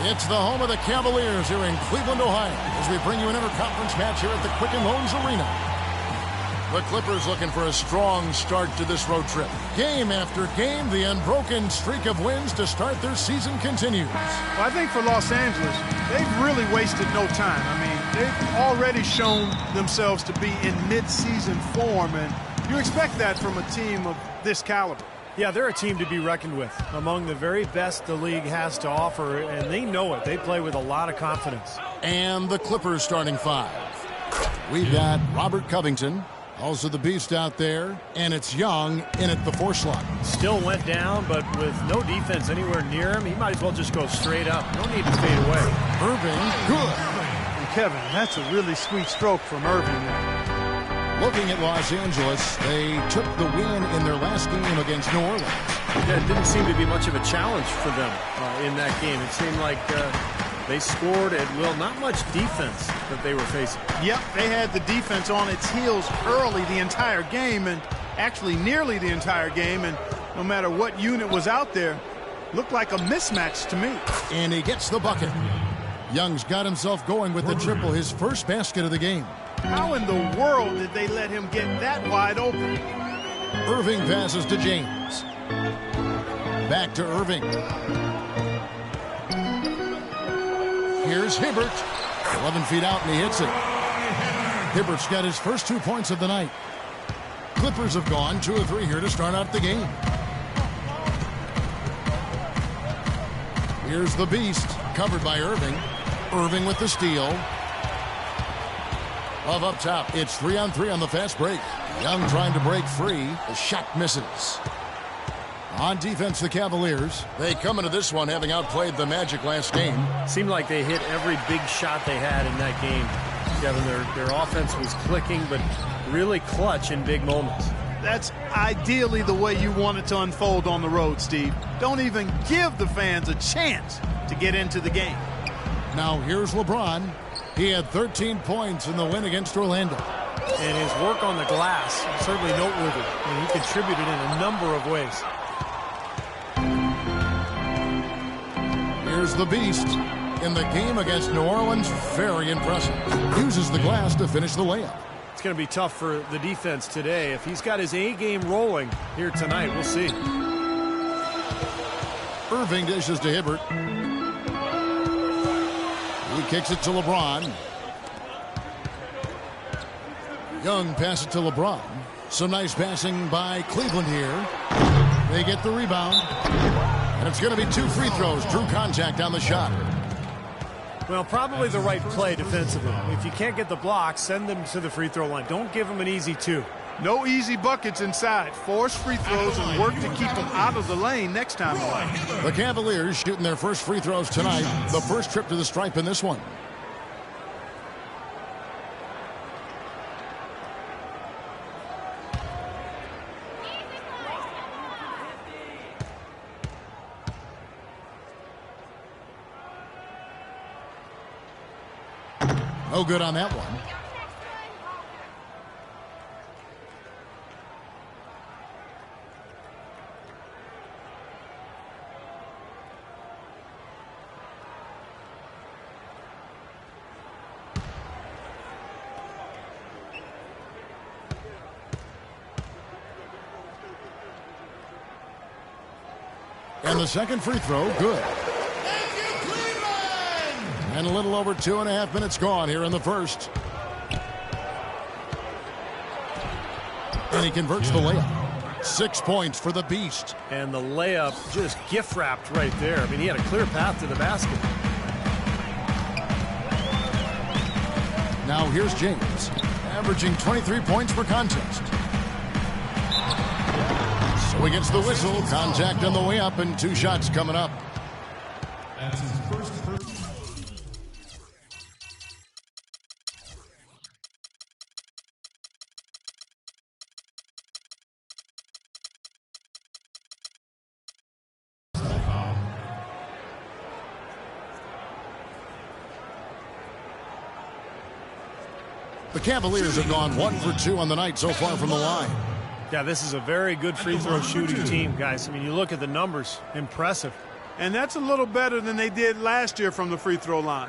It's the home of the Cavaliers here in Cleveland, Ohio, as we bring you an interconference match here at the Quicken Loans Arena. The Clippers looking for a strong start to this road trip. Game after game, the unbroken streak of wins to start their season continues. Well, I think for Los Angeles, they've really wasted no time. I mean, they've already shown themselves to be in mid-season form, and you expect that from a team of this caliber. Yeah, they're a team to be reckoned with, among the very best the league has to offer, and they know it. They play with a lot of confidence. And the Clippers starting five. We've got Robert Covington, also the beast out there, and it's Young in at the 4 slot. Still went down, but with no defense anywhere near him, he might as well just go straight up. No need to fade away. Irving, good. And Kevin, that's a really sweet stroke from Irving there. Looking at Los Angeles, they took the win in their last game against New Orleans. Yeah, it didn't seem to be much of a challenge for them in that game. It seemed like they scored at will. Not much defense that they were facing. Yep, they had the defense on its heels early the entire game, and actually nearly the entire game, and no matter what unit was out there, looked like a mismatch to me. And he gets the bucket. Young's got himself going with the triple, his first basket of the game. How in the world did they let him get that wide open? Irving passes to James. Back to Irving. Here's Hibbert. 11 feet out, and he hits it. Hibbert's got his first 2 points of the night. Clippers have gone 2 of 3 here to start out the game. Here's the beast, covered by Irving. Irving with the steal. Love up top. It's 3-on-3 on the fast break. Young trying to break free. The shot misses. On defense, the Cavaliers. They come into this one having outplayed the Magic last game. Seemed like they hit every big shot they had in that game. Kevin, their offense was clicking, but really clutch in big moments. That's ideally the way you want it to unfold on the road, Steve. Don't even give the fans a chance to get into the game. Now here's LeBron. He had 13 points in the win against Orlando. And his work on the glass is certainly noteworthy. And he contributed in a number of ways. Here's the beast. In the game against New Orleans, very impressive. Uses the glass to finish the layup. It's going to be tough for the defense today. If he's got his A game rolling here tonight, we'll see. Irving dishes to Hibbert. He kicks it to LeBron. Young passes it to LeBron. Some nice passing by Cleveland here. They get the rebound. And it's going to be 2 free throws. Drew contact on the shot. Well, probably the right play defensively. If you can't get the block, send them to the free throw line. Don't give them an easy 2. No easy buckets inside. Force free throws and work to keep them out of the lane next time around. The Cavaliers shooting their first free throws tonight. The first trip to the stripe in this one. No good on that one. And the second free throw, good. And a little over 2.5 minutes gone here in the first. And he converts the layup. 6 points for the beast. And the layup just gift wrapped right there. I mean, he had a clear path to the basket. Now here's James, averaging 23 points per contest. So he gets the whistle. Contact on the way up, and 2 shots coming up. That's his first. The Cavaliers have gone 1 for 2 on the night so far from the line. Yeah, this is a very good free throw shooting team, guys. I mean, you look at the numbers, impressive. And that's a little better than they did last year from the free throw line.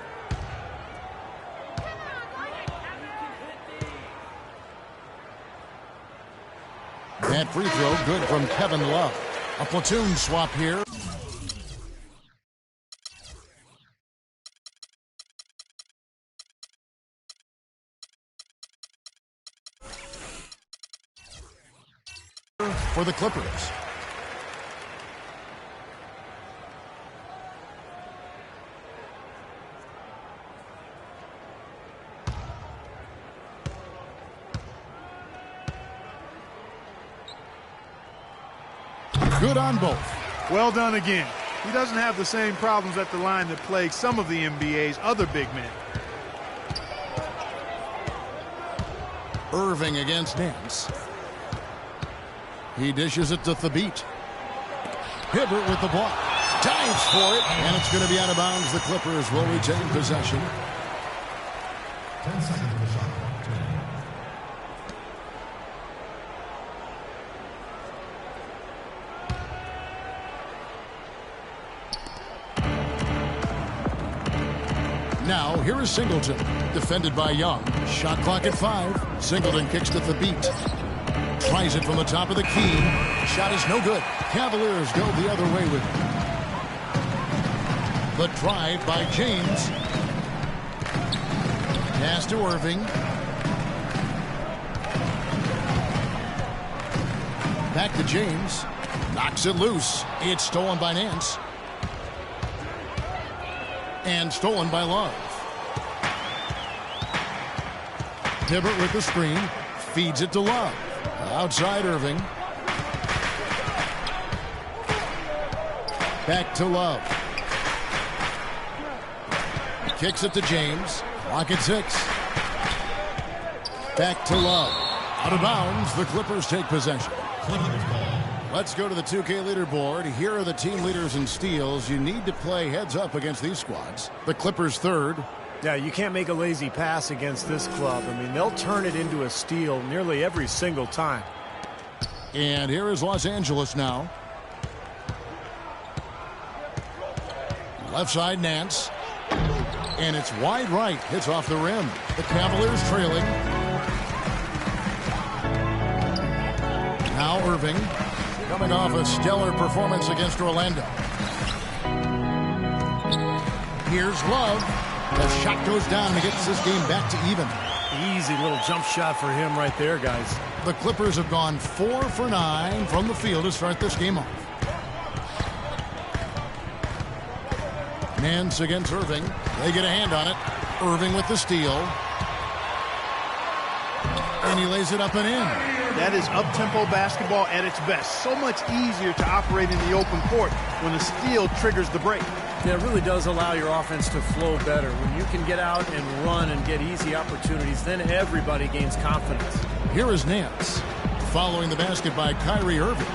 That free throw good from Kevin Love. A platoon swap here. For the Clippers. Good on both. Well done again. He doesn't have the same problems at the line that plague some of the NBA's other big men. Irving against Nance. He dishes it to Thabit. Hibbert with the block. Dives for it, and it's going to be out of bounds. The Clippers will retain possession. 10 seconds of the shot. Now, here is Singleton. Defended by Young. Shot clock at 5. Singleton kicks to Thabit. Tries it from the top of the key. Shot is no good. Cavaliers go the other way with it. The drive by James. Pass to Irving. Back to James. Knocks it loose. It's stolen by Nance. And stolen by Love. Hibbert with the screen. Feeds it to Love. Outside Irving. Back to Love. Kicks it to James. Clock at 6. Back to Love. Out of bounds. The Clippers take possession. Let's go to the 2K leaderboard. Here are the team leaders in steals. You need to play heads up against these squads. The Clippers third. Yeah, you can't make a lazy pass against this club. I mean, they'll turn it into a steal nearly every single time. And here is Los Angeles now. Left side, Nance. And it's wide right. Hits off the rim. The Cavaliers trailing. Now Irving. Coming off a stellar performance against Orlando. Here's Love. The shot goes down and gets this game back to even. Easy little jump shot for him right there, guys. The Clippers have gone 4 for 9 from the field to start this game off. Nance against Irving. They get a hand on it. Irving with the steal. And he lays it up and in. That is up-tempo basketball at its best. So much easier to operate in the open court when a steal triggers the break. Yeah, it really does allow your offense to flow better. When you can get out and run and get easy opportunities, then everybody gains confidence. Here is Nance. Following the basket by Kyrie Irving.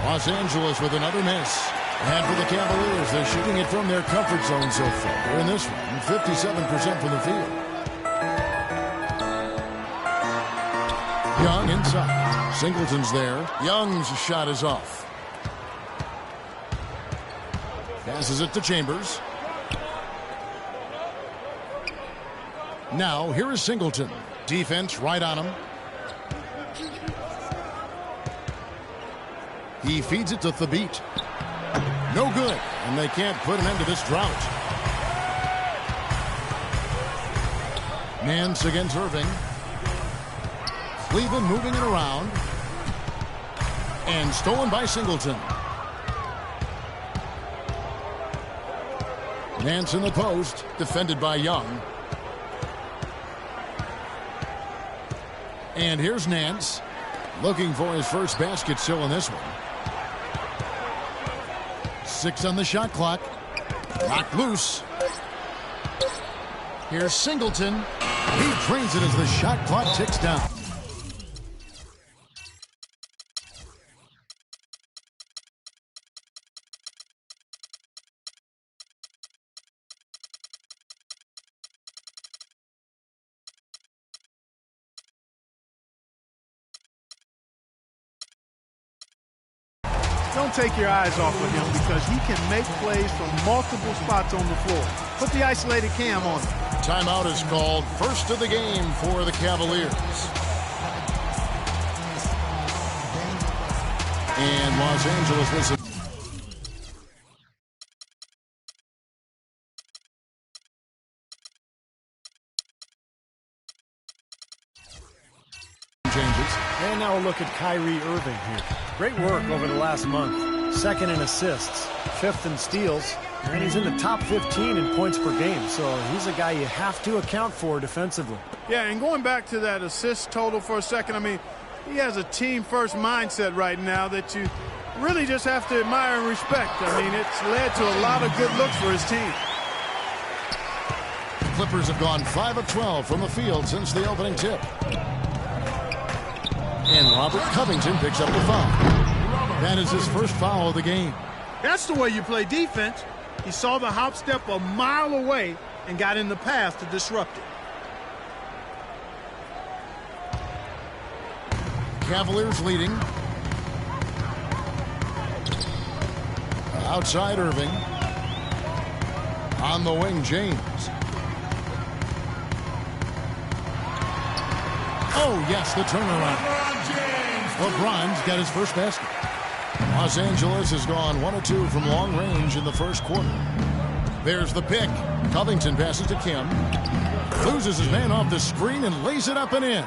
Los Angeles with another miss. And for the Cavaliers, they're shooting it from their comfort zone so far. In this one, 57% from the field. Young inside. Singleton's there. Young's shot is off. Passes it to Chambers. Now, here is Singleton. Defense right on him. He feeds it to Thabit. No good, and they can't put an end to this drought. Nance against Irving. Cleveland moving it around. And stolen by Singleton. Nance in the post, defended by Young. And here's Nance, looking for his first basket still in this one. 6 on the shot clock. Locked loose. Here's Singleton. He drains it as the shot clock ticks down. Don't take your eyes off of him because he can make plays from multiple spots on the floor. Put the isolated cam on him. Timeout is called. First of the game for the Cavaliers. And Los Angeles was changes. And now we'll look at Kyrie Irving here. Great work over the last month. Second in assists, fifth in steals, and he's in the top 15 in points per game. So he's a guy you have to account for defensively. Yeah, and going back to that assist total for a second, I mean, he has a team-first mindset right now that you really just have to admire and respect. I mean, it's led to a lot of good looks for his team. Clippers have gone 5 of 12 from the field since the opening tip. And Robert Covington picks up the foul. That is his first foul of the game. That's the way you play defense. He saw the hop step a mile away and got in the path to disrupt it. Cavaliers leading. Outside Irving. On the wing, James. Oh, yes, the turnaround. LeBron's got his first basket. Los Angeles has gone 1 of 2 from long range in the first quarter. There's the pick. Covington passes to Kim. Loses his man off the screen and lays it up and in.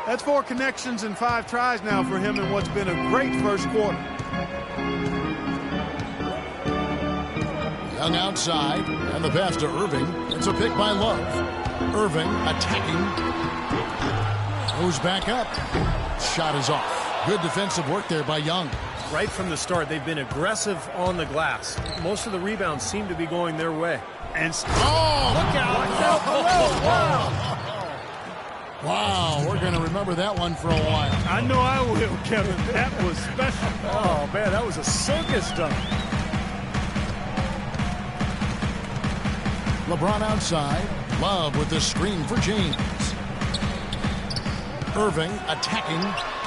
That's 4 connections and 5 tries now for him in what's been a great first quarter. Young outside, and the pass to Irving. It's a pick by Love. Irving attacking. Goes back up. Shot is off. Good defensive work there by Young. Right from the start, they've been aggressive on the glass. Most of the rebounds seem to be going their way. And oh, look out! Wow, we're going to remember that one for a while. I know I will, Kevin. That was special. Oh, man, that was a circus dunk. LeBron outside. Love with the screen for James. Irving attacking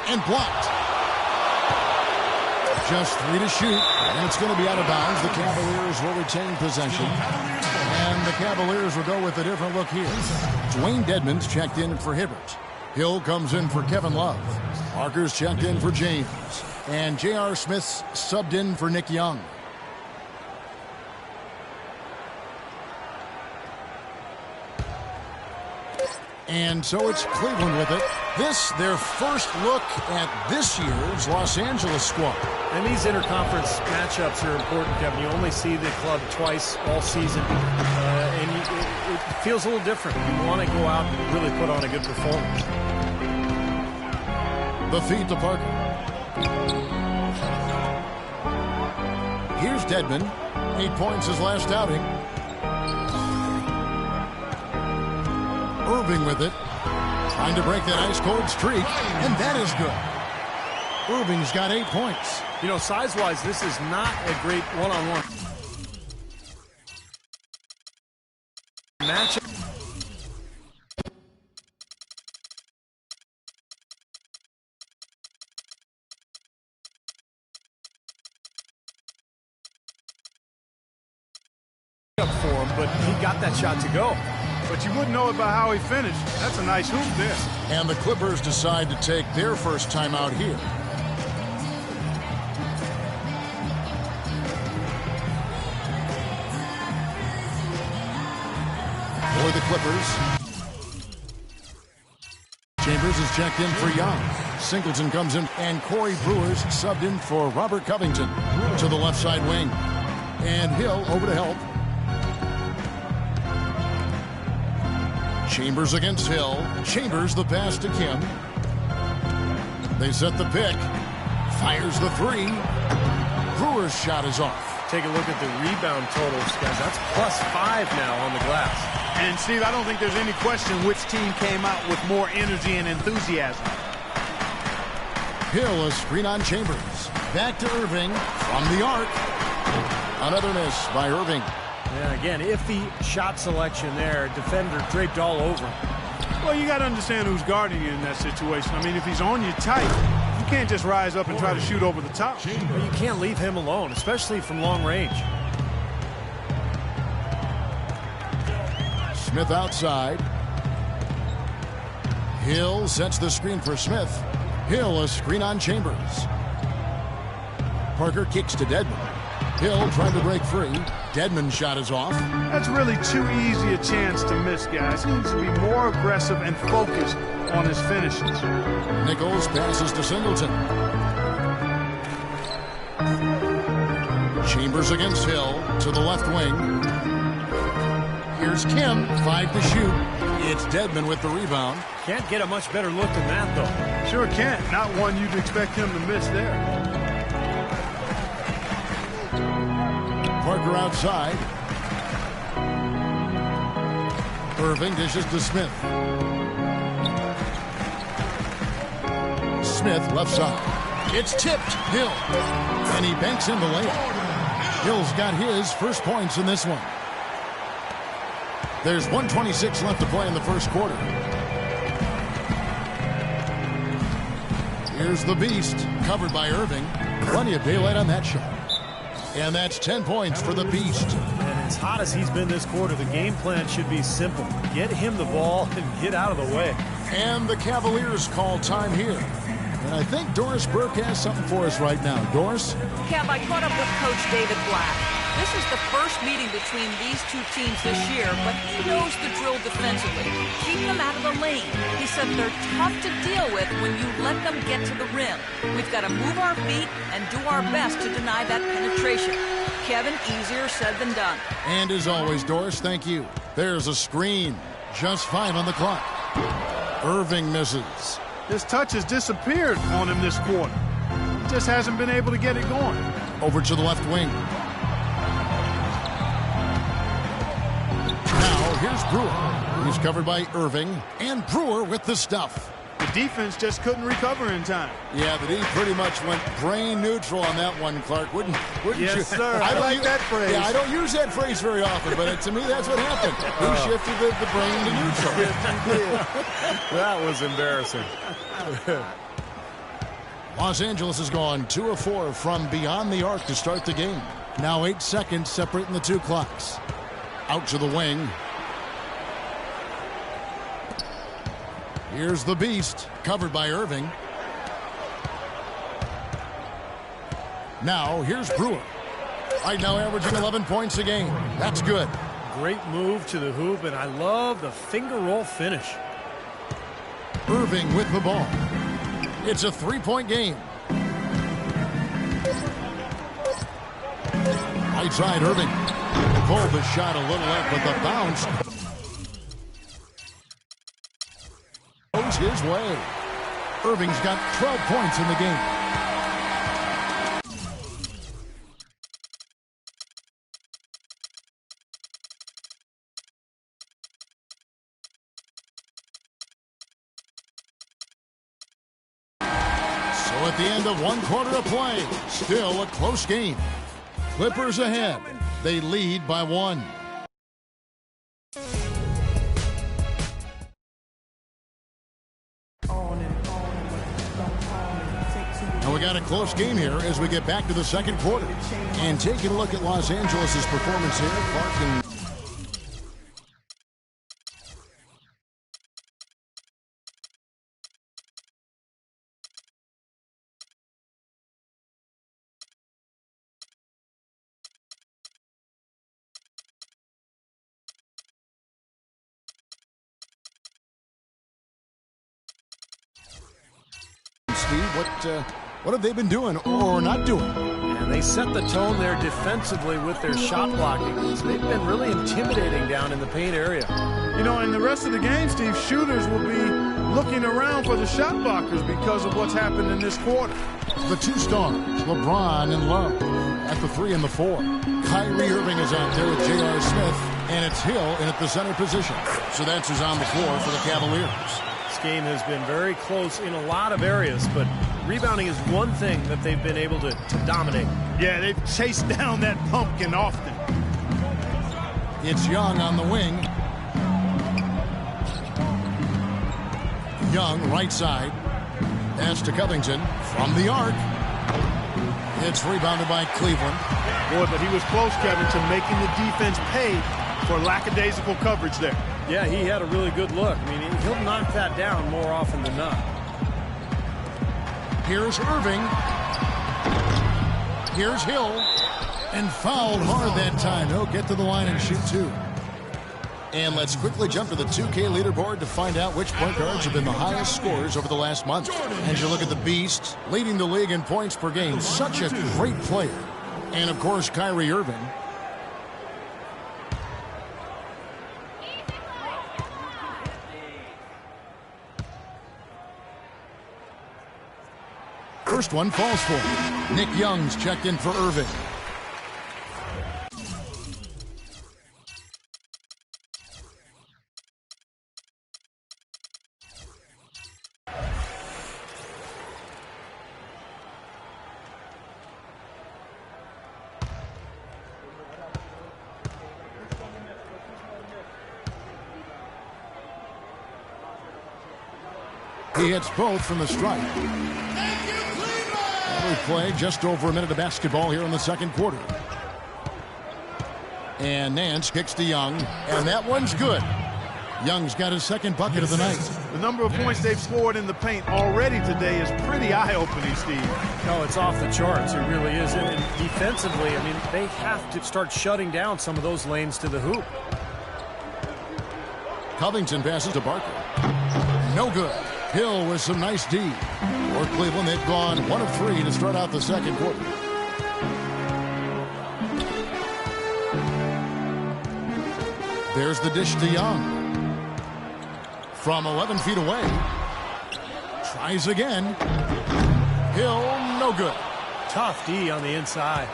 and blocked. Just 3 to shoot, and it's going to be out of bounds. The Cavaliers will retain possession, and the Cavaliers will go with a different look here. Dwayne Dedmon's checked in for Hibbert. Hill comes in for Kevin Love. Parker's checked in for James, and J.R. Smith's subbed in for Nick Young. And so it's Cleveland with it. This, their first look at this year's Los Angeles squad. And these interconference matchups are important, Kevin. You only see the club twice all season, and it feels a little different. You want to go out and really put on a good performance. The feed to Parker. Here's Dedmon. 8 points his last outing. Irving with it. Trying to break that ice-cold streak, and that is good. Irving's got 8 points. You know, size-wise, this is not a great one-on-one matchup. For him, but he got that shot to go. But you wouldn't know it by how he finished. That's a nice hoop there. And the Clippers decide to take their first timeout here. For the Clippers, Chambers is checked in for Young. Singleton comes in, and Corey Brewer's subbed in for Robert Covington to the left side wing. And Hill over to help. Chambers against Hill. Chambers the pass to Kim. They set the pick. Fires the 3. Brewer's shot is off. Take a look at the rebound totals, guys. That's +5 now on the glass. And, Steve, I don't think there's any question which team came out with more energy and enthusiasm. Hill, a screen on Chambers. Back to Irving from the arc. Another miss by Irving. Yeah, again, iffy shot selection there. Defender draped all over. Well, you got to understand who's guarding you in that situation. I mean, if he's on you tight, you can't just rise up and try to shoot over the top. Well, you can't leave him alone, especially from long range. Smith outside. Hill sets the screen for Smith. Hill a screen on Chambers. Parker kicks to Dedmon. Hill trying to break free. Dedmon's shot is off. That's really too easy a chance to miss, guys. He needs to be more aggressive and focused on his finishes. Nichols passes to Singleton. Chambers against Hill to the left wing. Here's Kim, 5 to shoot. It's Dedmon with the rebound. Can't get a much better look than that, though. Sure can't. Not one you'd expect him to miss there. Parker outside. Irving dishes to Smith. Smith left side. It's tipped. Hill. And he banks in the layup. Hill's got his first points in this one. There's 1:26 left to play in the first quarter. Here's the Beast, covered by Irving. Plenty of daylight on that shot. And that's 10 points for the Beast. And as hot as he's been this quarter, the game plan should be simple. Get him the ball and get out of the way. And the Cavaliers call time here. And I think Doris Burke has something for us right now. Doris? Kev, I caught up with Coach David Black. This is the first meeting between these two teams this year, but he knows the drill defensively. Keep them out of the lane. He said they're tough to deal with when you let them get to the rim. We've got to move our feet and do our best to deny that penetration. Kevin, easier said than done. And as always, Doris, thank you. There's a screen. Just 5 on the clock. Irving misses. His touch has disappeared on him this quarter. He just hasn't been able to get it going. Over to the left wing. Here's Brewer. He's covered by Irving. And Brewer with the stuff. The defense just couldn't recover in time. Yeah, the D pretty much went brain neutral on that one, Clark. Wouldn't yes, you? Sir. I like that phrase. Yeah, I don't use that phrase very often, but to me, that's what happened. He shifted the brain to neutral. Yes, he did. That was embarrassing. Los Angeles has gone 2 of 4 from beyond the arc to start the game. Now 8 seconds separating the two clocks. Out to the wing. Here's the Beast, covered by Irving. Now, here's Brewer. Right now averaging 11 points a game. That's good. Great move to the hoop, and I love the finger roll finish. Irving with the ball. It's a 3-point game. Right side, Irving. Pulled the shot a little left, but the bounce goes his way. Irving's got 12 points in the game. So at the end of 1 quarter of play, still a close game. Clippers ahead. They lead by 1. And we got a close game here as we get back to the second quarter. And taking a look at Los Angeles' performance here, Clark and Steve, what have they been doing or not doing? And they set the tone there defensively with their shot blocking. They've been really intimidating down in the paint area. You know, in the rest of the game, Steve, shooters will be looking around for the shot blockers because of what's happened in this quarter. The 2 stars, LeBron and Love, at the 3 and the 4. Kyrie Irving is out there with J.R. Smith, and it's Hill in at the center position. So that's who's on the floor for the Cavaliers. This game has been very close in a lot of areas, but rebounding is one thing that they've been able to dominate. Yeah, they've chased down that pumpkin often. It's Young on the wing. Young, right side. Pass to Covington. From the arc. It's rebounded by Cleveland. Boy, but he was close, Kevin, to making the defense pay for lackadaisical coverage there. Yeah, he had a really good look. I mean, he'll knock that down more often than not. Here's Irving. Here's Hill. And fouled hard that time. He'll get to the line and shoot two. And let's quickly jump to the 2K leaderboard to find out which point guards have been the highest scorers over the last month. As you look at the Beast, leading the league in points per game. Such a great player. And, of course, Kyrie Irving. First one falls for him. Nick Young's checked in for Irving. He hits both from the stripe. We play just over a minute of basketball here in the second quarter. And Nance kicks to Young, and that one's good. Young's got his second bucket of the night. The number of points they've scored in the paint already today is pretty eye-opening, Steve. No, it's off the charts. It really is. And defensively, I mean, they have to start shutting down some of those lanes to the hoop. Covington passes to Barker. No good. Hill with some nice D. For Cleveland, they've gone 1 of 3 to start out the second quarter. There's the dish to Young. From 11 feet away. Tries again. Hill, no good. Tough D on the inside.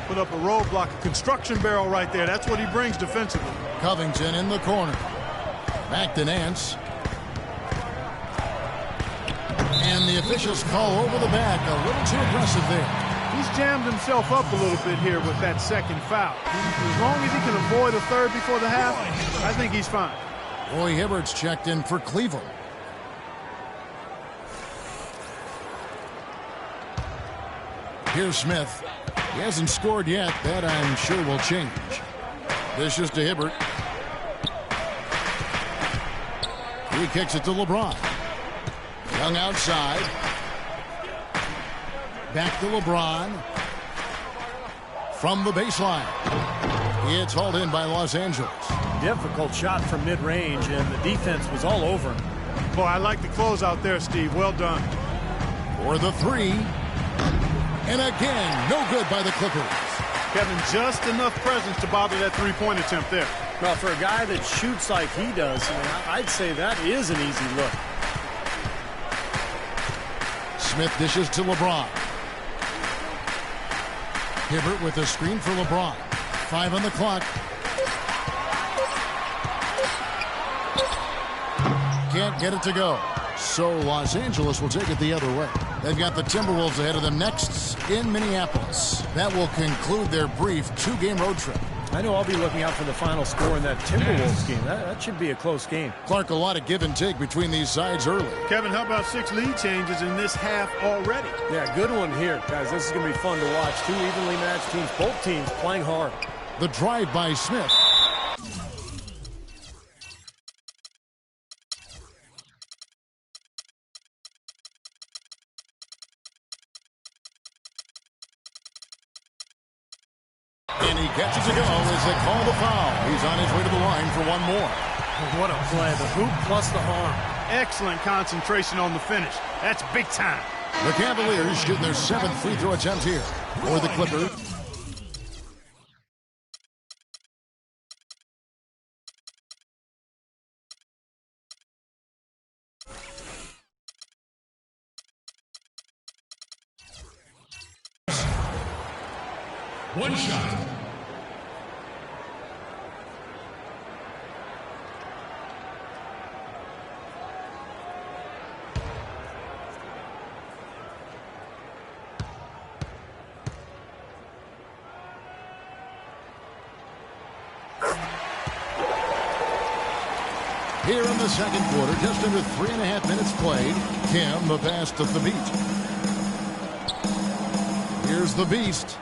Put up a roadblock, a construction barrel right there. That's what he brings defensively. Covington in the corner. Back to Nance. And the officials call over the back. A little too aggressive there. He's jammed himself up a little bit here with that second foul. As long as he can avoid a third before the half, I think he's fine. Roy Hibbert's checked in for Cleveland. Here's Smith. He hasn't scored yet. That, I'm sure, will change. This is to Hibbert. He kicks it to LeBron. Young outside. Back to LeBron. From the baseline. It's hauled in by Los Angeles. Difficult shot from mid-range, and the defense was all over him. Boy, I like the close out there, Steve. Well done. For the three. And again, no good by the Clippers. Kevin, just enough presence to bother that three-point attempt there. Well, for a guy that shoots like he does, I mean, I'd say that is an easy look. Smith dishes to LeBron. Hibbert with a screen for LeBron. 5 on the clock. Can't get it to go. So Los Angeles will take it the other way. They've got the Timberwolves ahead of them next in Minneapolis. That will conclude their brief 2-game road trip. I know I'll be looking out for the final score in that Timberwolves game. That should be a close game. Clark, a lot of give and take between these sides early. Kevin, how about 6 lead changes in this half already? Yeah, good one here, guys. This is going to be fun to watch. 2 evenly matched teams, both teams playing hard. The drive by Smith. And he gets it to go as they call the foul. He's on his way to the line for one more. What a play. The hoop plus the arm. Excellent concentration on the finish. That's big time. The Cavaliers shooting their 7th free throw attempt here for the Clippers. One shot. Here in the second quarter, just under 3.5 minutes played. Kim, the pass to Thabit. Here's the Beast.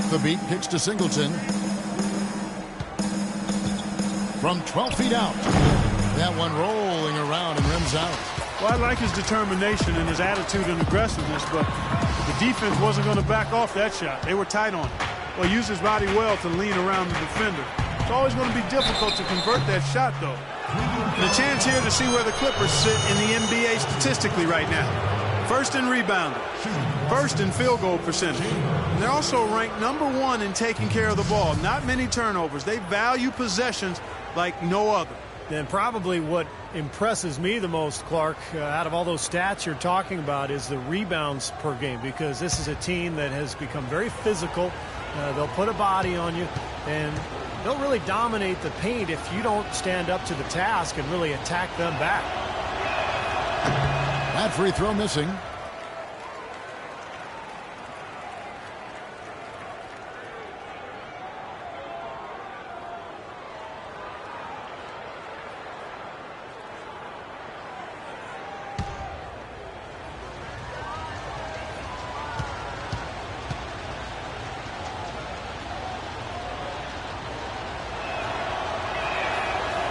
The beat kicks to Singleton. From 12 feet out. That one rolling around and rims out. Well, I like his determination and his attitude and aggressiveness, but the defense wasn't going to back off that shot. They were tight on it. Well, he used his body well to lean around the defender. It's always going to be difficult to convert that shot, though. And a chance here to see where the Clippers sit in the NBA statistically right now. First in rebounding, first in field goal percentage. And they're also ranked #1 in taking care of the ball. Not many turnovers. They value possessions like no other. And probably what impresses me the most, Clark, out of all those stats you're talking about is the rebounds per game, because this is a team that has become very physical. They'll put a body on you, and they'll really dominate the paint if you don't stand up to the task and really attack them back. That free throw missing.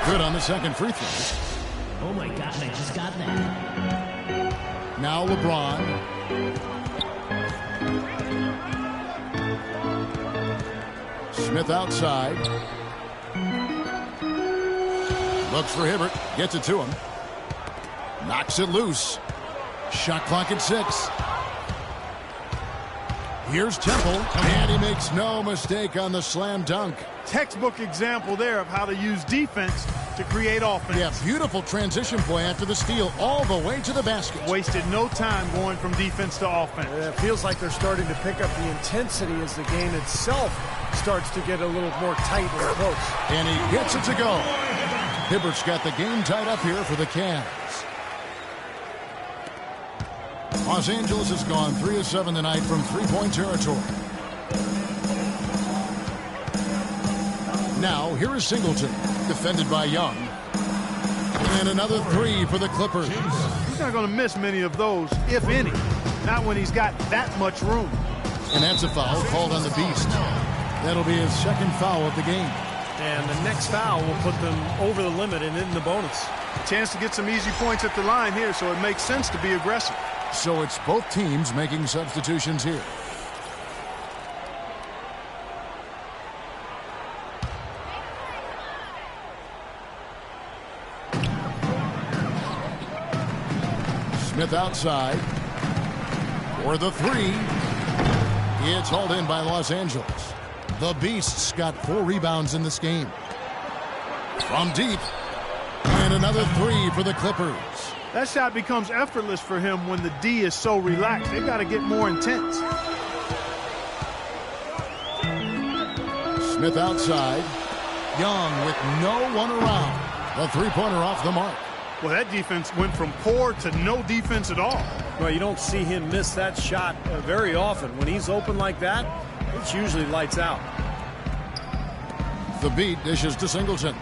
Good on the second free throw. Oh my God, I just got that. Now LeBron. Smith outside. Looks for Hibbert. Gets it to him. Knocks it loose. Shot clock at 6. Here's Temple. And he makes no mistake on the slam dunk. Textbook example there of how to use defense to create offense. Yeah, beautiful transition play after the steal all the way to the basket. Wasted no time going from defense to offense. It feels like they're starting to pick up the intensity as the game itself starts to get a little more tight and close. And he gets it to go. Hibbert's got the game tied up here for the Cavs. Los Angeles has gone 3 of 7 tonight from three-point territory. Now, here is Singleton, defended by Young. And another 3 for the Clippers. He's not going to miss many of those, if any. Not when he's got that much room. And that's a foul called on the Beast. That'll be his second foul of the game. And the next foul will put them over the limit and in the bonus. A chance to get some easy points at the line here, so it makes sense to be aggressive. So it's both teams making substitutions here. Smith outside for the 3. It's hauled in by Los Angeles. The Beasts got 4 rebounds in this game. From deep. And another 3 for the Clippers. That shot becomes effortless for him when the D is so relaxed. They've got to get more intense. Smith outside. Young with no one around. The three-pointer off the mark. Well, that defense went from poor to no defense at all. Well, you don't see him miss that shot very often. When he's open like that, it's usually lights out. The beat dishes to Singleton.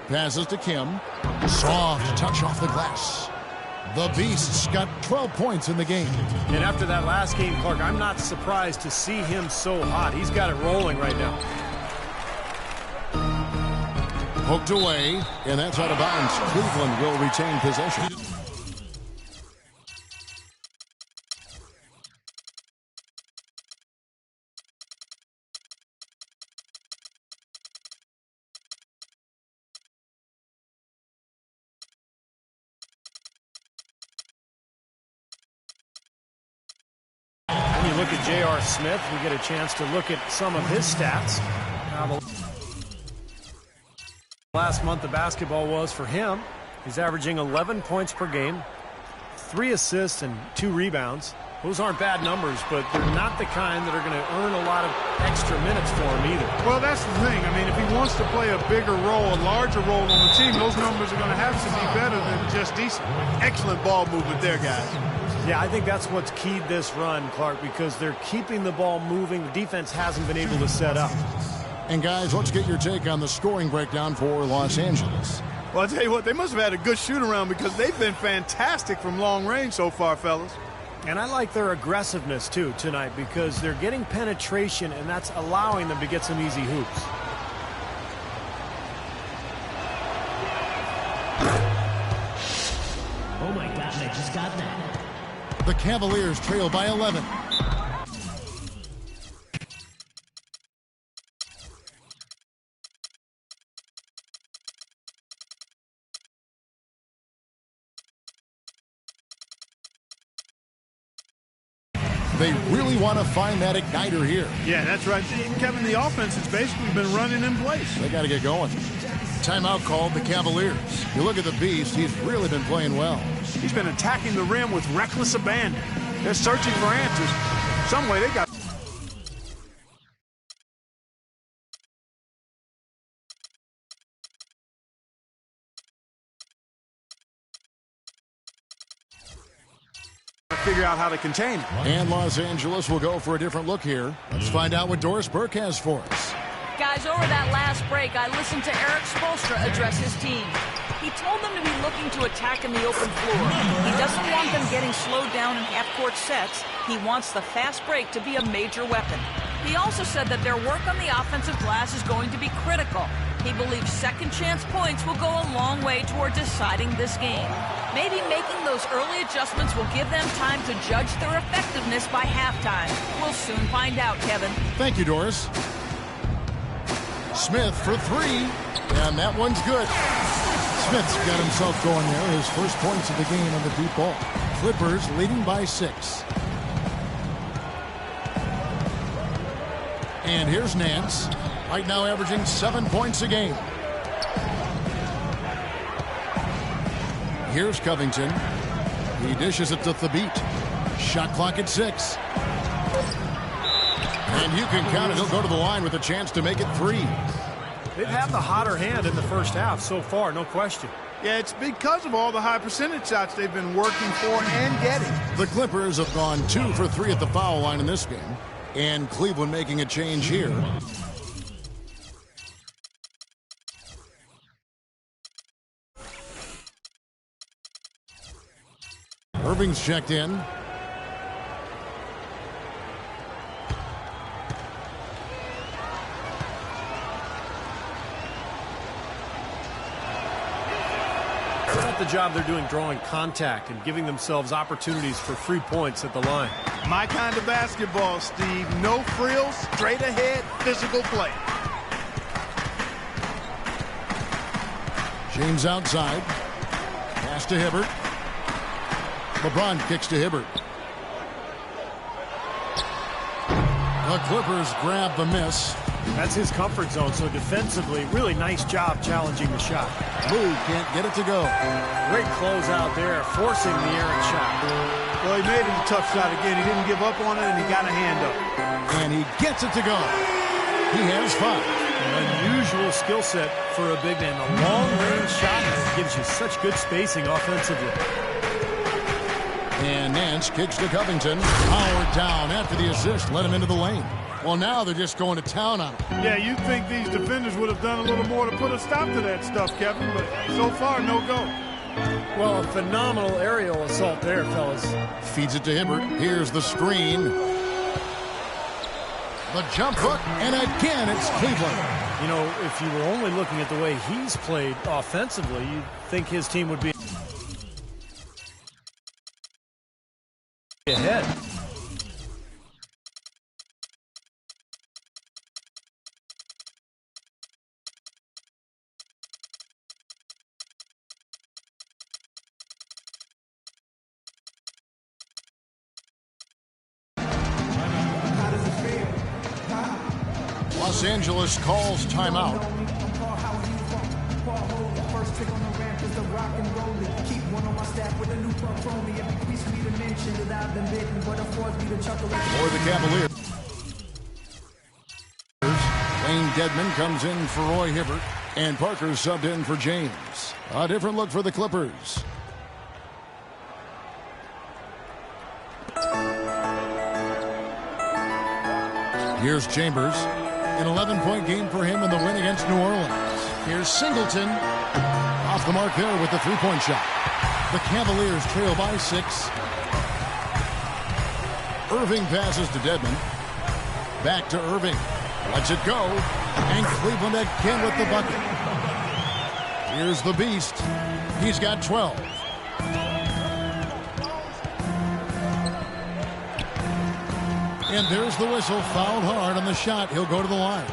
Passes to Kim. Soft touch off the glass. The Beasts got 12 points in the game. And after that last game, Clark, I'm not surprised to see him so hot. He's got it rolling right now. Poked away, and that's out of bounds. Cleveland will retain possession. When you look at J.R. Smith, we get a chance to look at some of his stats. Last month of basketball was for him. He's averaging 11 points per game, 3 assists and 2 rebounds. Those aren't bad numbers, but they're not the kind that are going to earn a lot of extra minutes for him either. Well, that's the thing. I mean, if he wants to play a bigger role, a larger role on the team, those numbers are going to have to be better than just decent. Excellent ball movement there, guys. Yeah, I think that's what's keyed this run, Clark, because they're keeping the ball moving. The defense hasn't been able to set up. And guys, let's get your take on the scoring breakdown for Los Angeles. Well, I'll tell you what, they must have had a good shoot-around because they've been fantastic from long range so far, fellas. And I like their aggressiveness, too, tonight because they're getting penetration, and that's allowing them to get some easy hoops. Oh, my God, I just got that. The Cavaliers trail by 11. They really want to find that igniter here. Yeah, that's right. Kevin, the offense has basically been running in place. They got to get going. Timeout called the Cavaliers. You look at the Beast, he's really been playing well. He's been attacking the rim with reckless abandon. They're searching for answers. Some way they got... figure out how to contain it. And Los Angeles will go for a different look here. Let's find out what Doris Burke has for us. Guys, over that last break, I listened to Eric Spoelstra address his team. He told them to be looking to attack in the open floor. He doesn't want them getting slowed down in half-court sets. He wants the fast break to be a major weapon. He also said that their work on the offensive glass is going to be critical. He believes second chance points will go a long way toward deciding this game. Maybe making those early adjustments will give them time to judge their effectiveness by halftime. We'll soon find out, Kevin. Thank you, Doris. Smith for three, and that one's good. Smith's got himself going there. His first points of the game on the deep ball. Clippers leading by 6. And here's Nance, right now averaging 7 points a game. Here's Covington. He dishes it to Thabit. Shot clock at 6. And you can count it. He'll go to the line with a chance to make it 3. They've had the hotter hand in the first half so far, no question. Yeah, it's because of all the high percentage shots they've been working for and getting. The Clippers have gone 2 for 3 at the foul line in this game. And Cleveland making a change here. Irving's checked in. The job they're doing drawing contact and giving themselves opportunities for free points at the line. My kind of basketball, Steve. No frills, straight ahead, physical play. James outside. Pass to Hibbert. LeBron kicks to Hibbert. The Clippers grab the miss. That's his comfort zone, so defensively, really nice job challenging the shot. Lou can't get it to go. Great close out there, forcing the errant shot. Well, he made it a tough shot again. He didn't give up on it, and he got a hand up. And he gets it to go. He has 5. An unusual skill set for a big man. A long-range shot gives you such good spacing offensively. And Nance kicks to Covington. Powered down after the assist. Let him into the lane. Well, now they're just going to town on him. Yeah, you'd think these defenders would have done a little more to put a stop to that stuff, Kevin, but so far, no go. Well, a phenomenal aerial assault there, fellas. Feeds it to Hibbert. Here's the screen. The jump hook, and again, it's Cleveland. You know, if you were only looking at the way he's played offensively, you'd think his team would be ahead. Los Angeles calls timeout. For the Cavaliers. Wayne Dedman comes in for Roy Hibbert. And Parker subbed in for James. A different look for the Clippers. Here's Chambers. An 11-point game for him in the win against New Orleans. Here's Singleton. Off the the mark there with the three-point shot. The Cavaliers trail by 6. Irving passes to Dedmon. Back to Irving. Lets it go. And Cleveland again with the bucket. Here's the Beast. He's got 12. And there's the whistle. Fouled hard on the shot. He'll go to the line.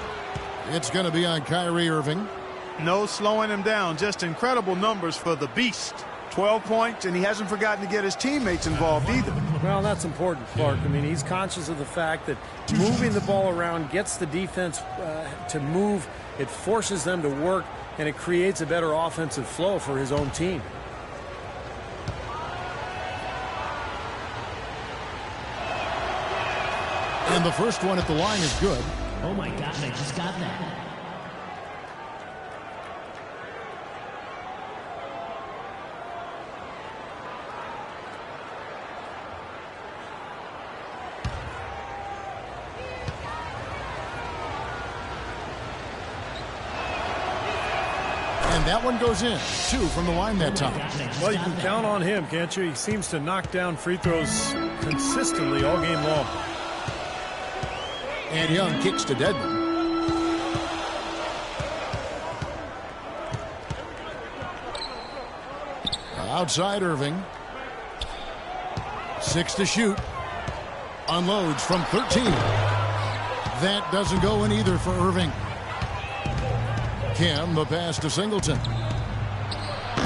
It's going to be on Kyrie Irving. No slowing him down. Just incredible numbers for the Beast. 12 points, and he hasn't forgotten to get his teammates involved either. Well, that's important, Clark. I mean, he's conscious of the fact that moving the ball around gets the defense to move. It forces them to work, and it creates a better offensive flow for his own team. And the first one at the line is good. Oh my gosh, I just got that. And that one goes in. 2 from the line that time. Well, you can count on him, can't you? He seems to knock down free throws consistently all game long. And Young kicks to Dedmon. Outside Irving. 6 to shoot. Unloads from 13. That doesn't go in either for Irving. Kim, the pass to Singleton.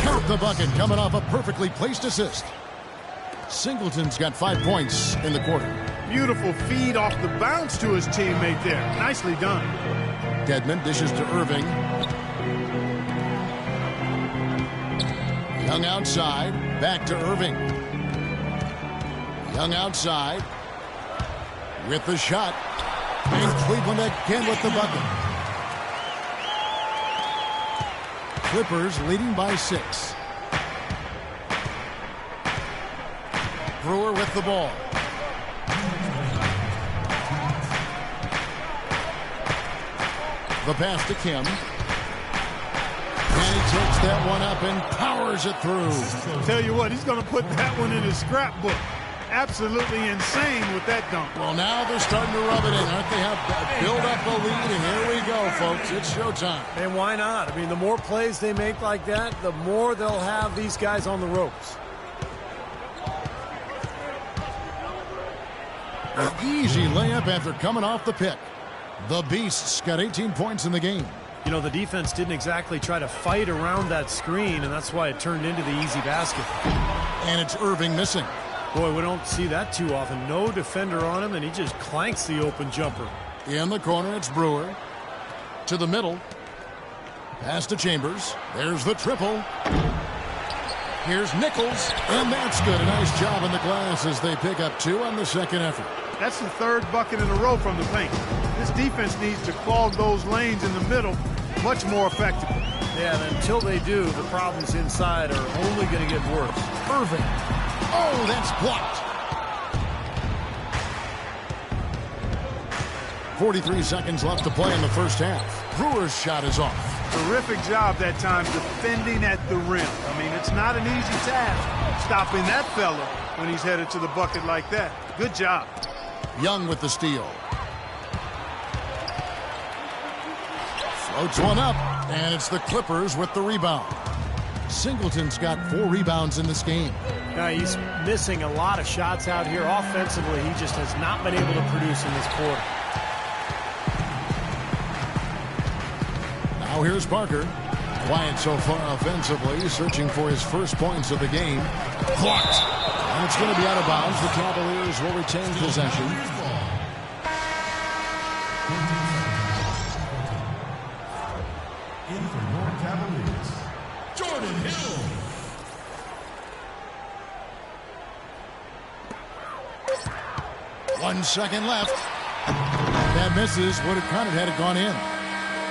Count the bucket, coming off a perfectly placed assist. Singleton's got 5 points in the quarter. Beautiful feed off the bounce to his teammate there. Nicely done. Dedmon dishes to Irving. Young outside, back to Irving. Young outside with the shot. And Cleveland again with the bucket. Clippers leading by 6. Brewer with the ball. The pass to Kim. And he takes that one up and powers it through. Tell you what, he's going to put that one in his scrapbook. Absolutely insane with that dunk. Well, now they're starting to rub it in, aren't they? Have build up the lead, and here we go, folks. It's showtime. And why not? I mean, the more plays they make like that, the more they'll have these guys on the ropes. An easy layup after coming off the pick. The Beasts got 18 points in the game. You know, the defense didn't exactly try to fight around that screen, and that's why it turned into the easy basket. And it's Irving missing. Boy, we don't see that too often. No defender on him, and he just clanks the open jumper. In the corner, it's Brewer. To the middle. Pass to Chambers. There's the triple. Here's Nichols, and that's good. A nice job in the glass as they pick up 2 on the second effort. That's the 3rd bucket in a row from the paint. This defense needs to clog those lanes in the middle much more effectively. Yeah, and until they do, the problems inside are only going to get worse. Irving. Oh, that's blocked. 43 seconds left to play in the first half. Brewer's shot is off. Terrific job that time defending at the rim. I mean, it's not an easy task stopping that fella when he's headed to the bucket like that. Good job. Young with the steal. Floats one up, and it's the Clippers with the rebound. Singleton's got 4 rebounds in this game. Now, he's missing a lot of shots out here. Offensively, he just has not been able to produce in this quarter. Now here's Parker. Quiet so far offensively, searching for his first points of the game. Blocked. And it's going to be out of bounds. The Cavaliers will retain possession. In for more Cavaliers, Jordan Hill. One second left. That misses. Would have counted had it gone in.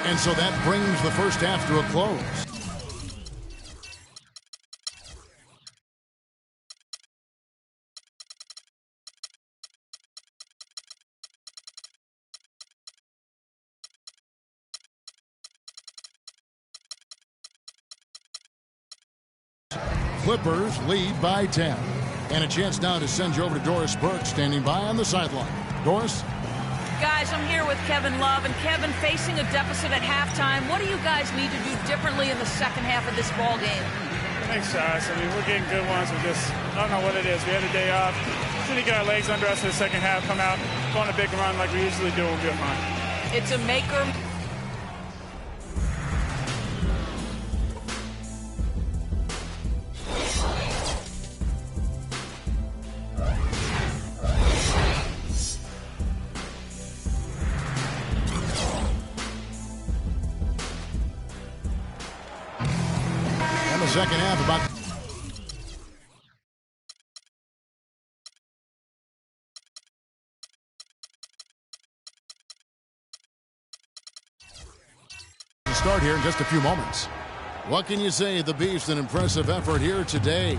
And so that brings the first half to a close. Clippers lead by 10. And a chance now to send you over to Doris Burke, standing by on the sideline. Doris? Guys, I'm here with Kevin Love. And Kevin, facing a deficit at halftime, what do you guys need to do differently in the second half of this ball game? Thanks, Josh. I mean, we're getting good ones. We just, I don't know what it is. We had a day off. Just need to get our legs under us in the second half, come out, go on a big run like we usually do, and we'll be fine. It's a maker. Second half about to start here in just a few moments. What can you say? The Beast, an impressive effort here today.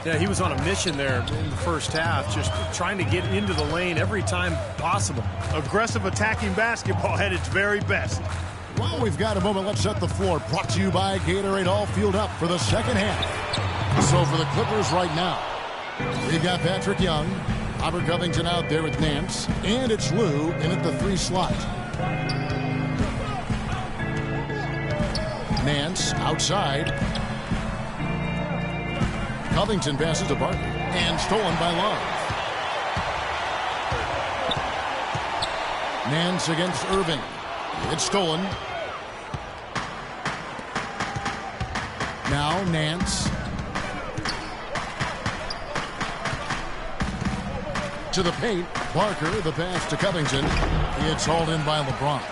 Yeah, he was on a mission there in the first half, just trying to get into the lane every time possible. Aggressive attacking basketball at its very best. Well, we've got a moment. Let's set the floor. Brought to you by Gatorade. All fueled up for the second half. So for the Clippers right now, we've got Patrick Young, Robert Covington out there with Nance, and it's Lou in at the 3 slot. Nance outside. Covington passes to Barker, and stolen by Love. Nance against Irving. It's stolen. Now Nance. To the paint. Barker, the pass to Covington. It's hauled in by LeBron.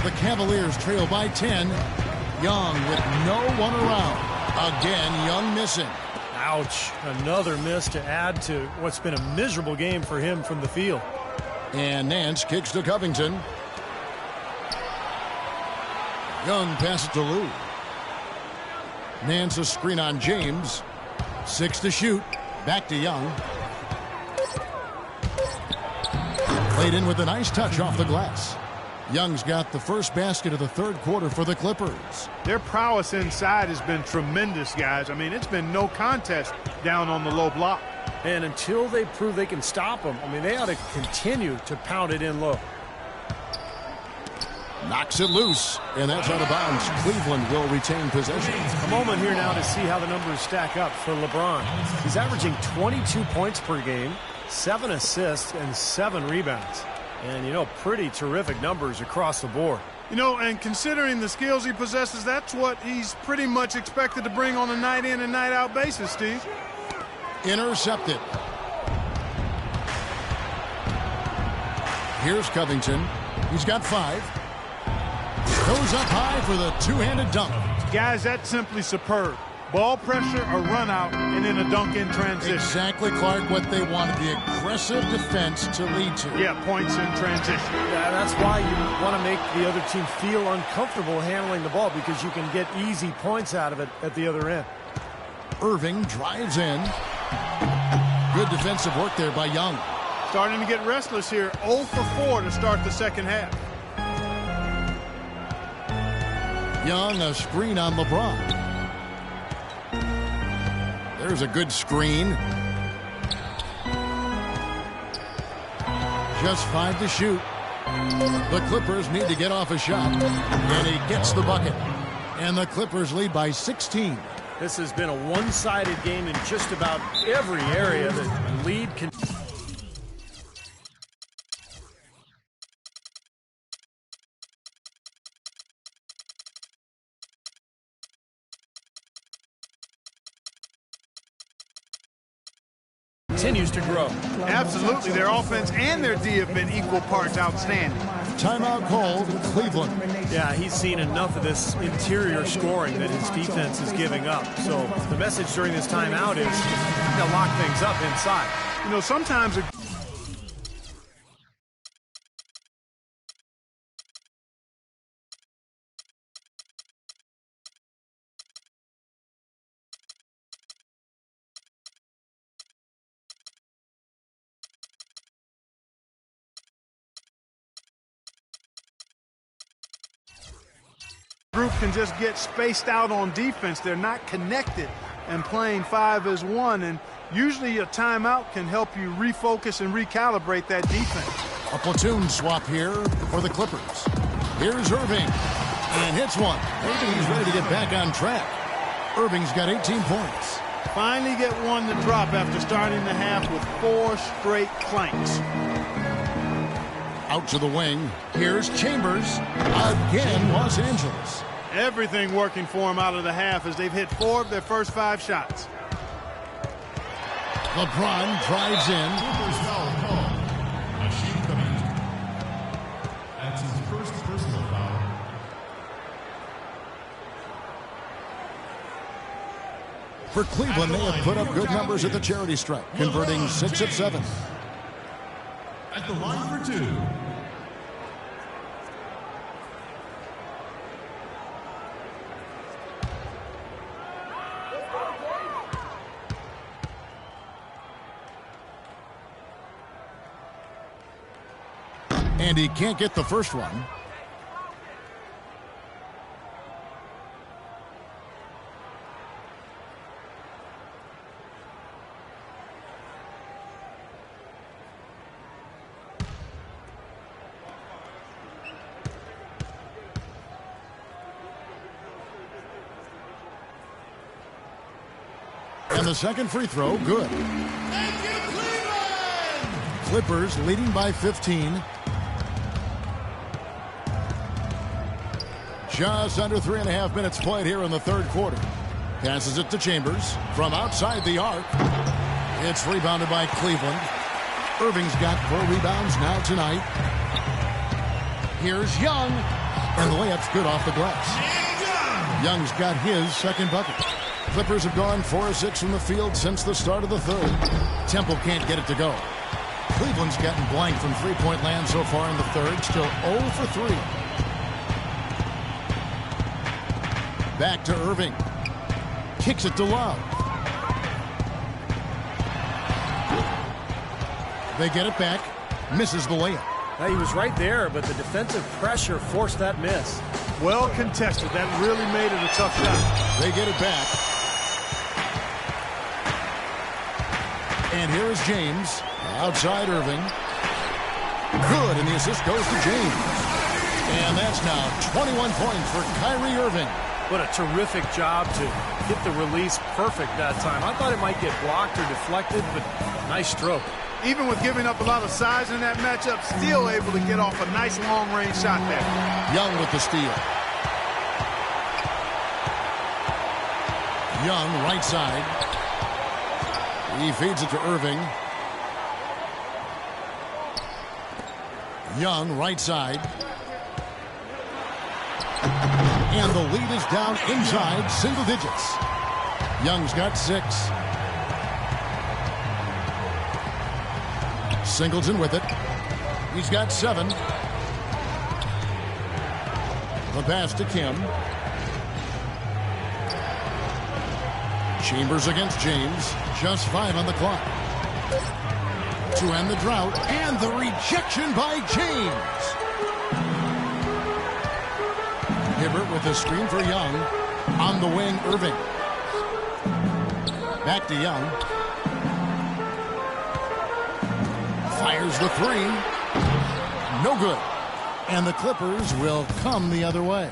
The Cavaliers trail by 10. Young with no one around. Again, Young missing. Ouch. Another miss to add to what's been a miserable game for him from the field. And Nance kicks to Covington. Young passes to Lou. Nance a screen on James. 6 to shoot. Back to Young. Played in with a nice touch off the glass. Young's got the first basket of the third quarter for the Clippers. Their prowess inside has been tremendous, guys. I mean, it's been no contest down on the low block. And until they prove they can stop them, I mean, they ought to continue to pound it in low. Knocks it loose, and that's out of bounds. Cleveland will retain possession. A moment here now to see how the numbers stack up for LeBron. He's averaging 22 points per game, 7 assists, and 7 rebounds. And, you know, pretty terrific numbers across the board. You know, and considering the skills he possesses, that's what he's pretty much expected to bring on a night in and night out basis, Steve. Intercepted. Here's Covington. He's got 5. Goes up high for the two-handed dunk. Guys, that's simply superb. Ball pressure, a run out, and then a dunk in transition. Exactly, Clark, what they wanted. The aggressive defense to lead to. Yeah, points in transition. Yeah, that's why you want to make the other team feel uncomfortable handling the ball, because you can get easy points out of it at the other end. Irving drives in. Good defensive work there by Young. Starting to get restless here. 0 for 4 to start the second half. Young, a screen on LeBron. There's a good screen. Just 5 to shoot. The Clippers need to get off a shot. And he gets the bucket. And the Clippers lead by 16. This has been a one-sided game in just about every area. The lead can... continues to grow. Absolutely. Their offense and their D have been equal parts outstanding. Timeout called, Cleveland. Yeah, he's seen enough of this interior scoring that his defense is giving up. So the message during this timeout is to lock things up inside. You know, sometimes... group can just get spaced out on defense. They're not connected and playing 5 as 1. And usually a timeout can help you refocus and recalibrate that defense. A platoon swap here for the Clippers. Here's Irving. And hits one. Maybe he's ready to get back on track. Irving's got 18 points. Finally get one to drop after starting the half with 4 straight clanks. Out to the wing. Here's Chambers. Again, Los Angeles. Everything working for him out of the half as they've hit 4 of their first 5 shots. LeBron drives in. Clippers foul call. Machine coming. That's his first personal foul. For Cleveland, they have put up good numbers at the charity stripe, converting 6 of 7. At the line for 2. And he can't get the first one. And the second free throw, good. Thank you, Cleveland! Clippers leading by 15. Just under 3.5 minutes played here in the third quarter. Passes it to Chambers from outside the arc. It's rebounded by Cleveland. Irving's got 4 rebounds now tonight. Here's Young. And the layup's good off the glass. Young's got his second bucket. Clippers have gone 4 of 6 from the field since the start of the third. Temple can't get it to go. Cleveland's gotten blank from three-point land so far in the third. Still 0 for 3. Back to Irving. Kicks it to Love. They get it back. Misses the layup. He was right there, but the defensive pressure forced that miss. Well contested. That really made it a tough shot. They get it back. And here is James. Outside Irving. Good, and the assist goes to James. And that's now 21 points for Kyrie Irving. What a terrific job to get the release perfect that time. I thought it might get blocked or deflected, but nice stroke. Even with giving up a lot of size in that matchup, still able to get off a nice long-range shot there. Young with the steal. Young, right side. He feeds it to Irving. Young, right side. And the lead is down inside single digits. Young's got 6. Singleton with it. He's got 7. The pass to Kim. Chambers against James. Just 5 on the clock. To end the drought. And the rejection by James. Hibbert with a screen for Young. On the wing, Irving. Back to Young. Fires the 3. No good. And the Clippers will come the other way.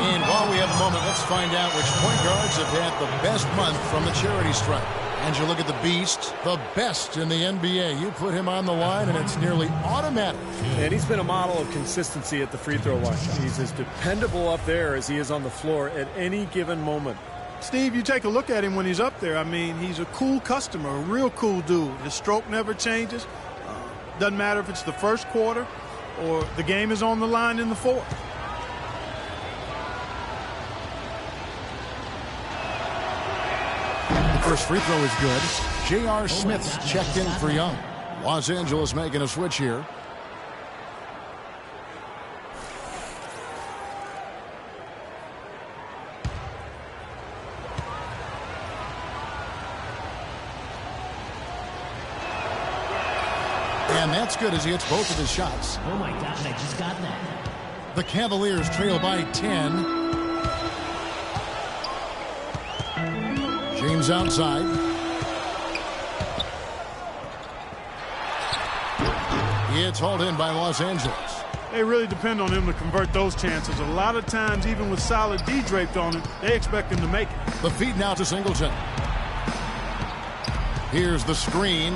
And while we have a moment, let's find out which point guards have had the best month from the charity stripe. And you look at the beast, the best in the NBA. You put him on the line, and it's nearly automatic. And he's been a model of consistency at the free throw line. He's as dependable up there as he is on the floor at any given moment. Steve, you take a look at him when he's up there. I mean, he's a cool customer, a real cool dude. His stroke never changes. Doesn't matter if it's the first quarter or the game is on the line in the fourth. First free throw is good. J.R. Smith's checked in for Young. Los Angeles making a switch here. And that's good as he hits both of his shots. Oh my God, I just got that. The Cavaliers trail by 10. Comes outside. It's hauled in by Los Angeles. They really depend on him to convert those chances. A lot of times, even with solid D draped on it, they expect him to make it. The feed now to Singleton. Here's the screen.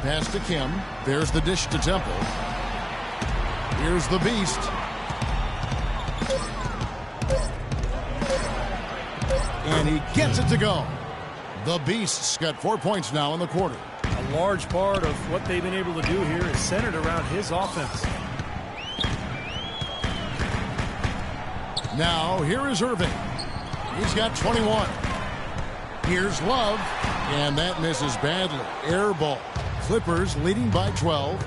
Pass to Kim. There's the dish to Temple. Here's the Beast. And he gets it to go. The Beast's got 4 points now in the quarter. A large part of what they've been able to do here is centered around his offense. Now, here is Irving. He's got 21. Here's Love, and that misses badly. Air ball. Clippers leading by 12.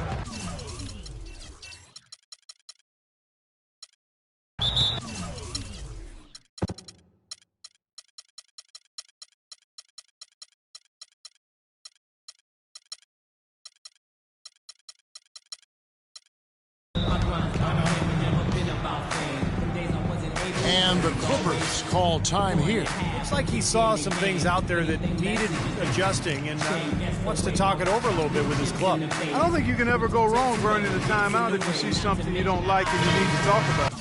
And the Clippers call time here. Looks like he saw some things out there that needed adjusting and wants to talk it over a little bit with his club. I don't think you can ever go wrong burning a timeout if you see something you don't like and you need to talk about.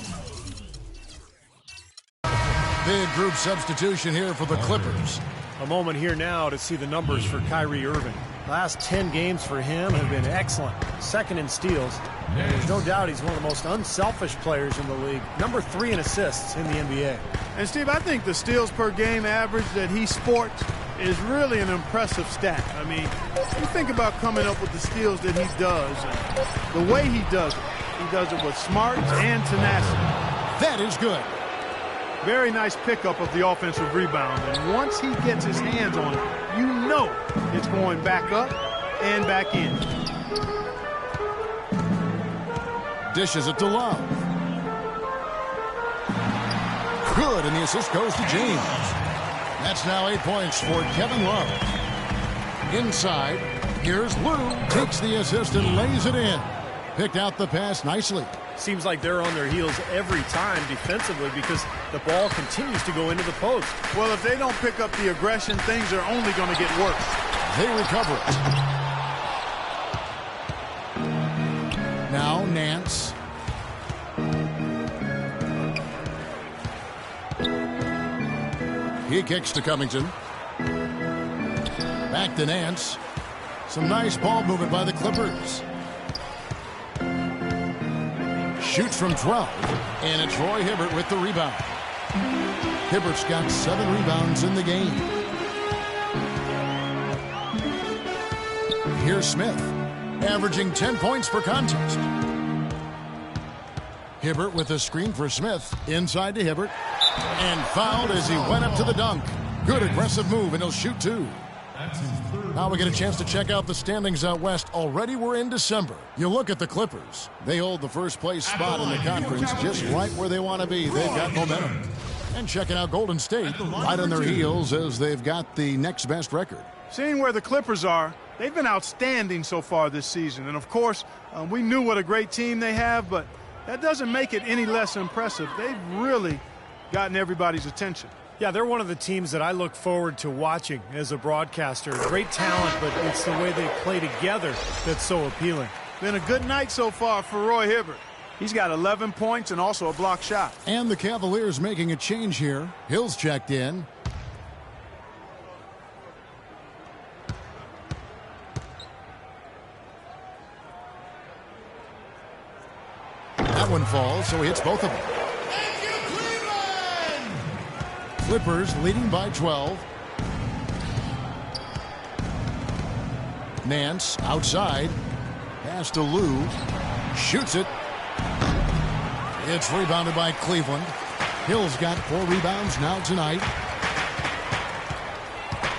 Big group substitution here for the Clippers. A moment here now to see the numbers for Kyrie Irving. Last 10 games for him have been excellent. Second in steals. And there's no doubt he's one of the most unselfish players in the league. Number 3 in assists in the NBA. And Steve, I think the steals per game average that he sports is really an impressive stat. I mean, you think about coming up with the steals that he does, and the way he does it with smarts and tenacity. That is good. Very nice pickup of the offensive rebound, and once he gets his hands on it, you know it's going back up and back in. Dishes it to Love. Good, and the assist goes to James. That's now 8 points for Kevin Love. Inside, here's Lou. Takes the assist and lays it in. Picked out the pass nicely. Seems like they're on their heels every time defensively because the ball continues to go into the post. Well, if they don't pick up the aggression, things are only going to get worse. They recover it. Now Nance. He kicks to Covington. Back to Nance. Some nice ball movement by the Clippers. Shoots from 12, and it's Roy Hibbert with the rebound. Hibbert's got 7 rebounds in the game. Here's Smith, averaging 10 points per contest. Hibbert with a screen for Smith, inside to Hibbert, and fouled as he went up to the dunk. Good aggressive move, and he'll shoot 2. Now we get a chance to check out the standings out west. Already we're in December. You look at the Clippers. They hold the first place spot in the conference just right where they want to be. They've got momentum. And checking out Golden State right on their heels as they've got the next best record. Seeing where the Clippers are, they've been outstanding so far this season. And, of course, we knew what a great team they have, but that doesn't make it any less impressive. They've really gotten everybody's attention. Yeah, they're one of the teams that I look forward to watching as a broadcaster. Great talent, but it's the way they play together that's so appealing. Been a good night so far for Roy Hibbert. He's got 11 points and also a block shot. And the Cavaliers making a change here. Hill's checked in. That one falls, so he hits both of them. Clippers leading by 12. Nance outside. Pass to Lou. Shoots it. It's rebounded by Cleveland. Hill's got 4 rebounds now tonight.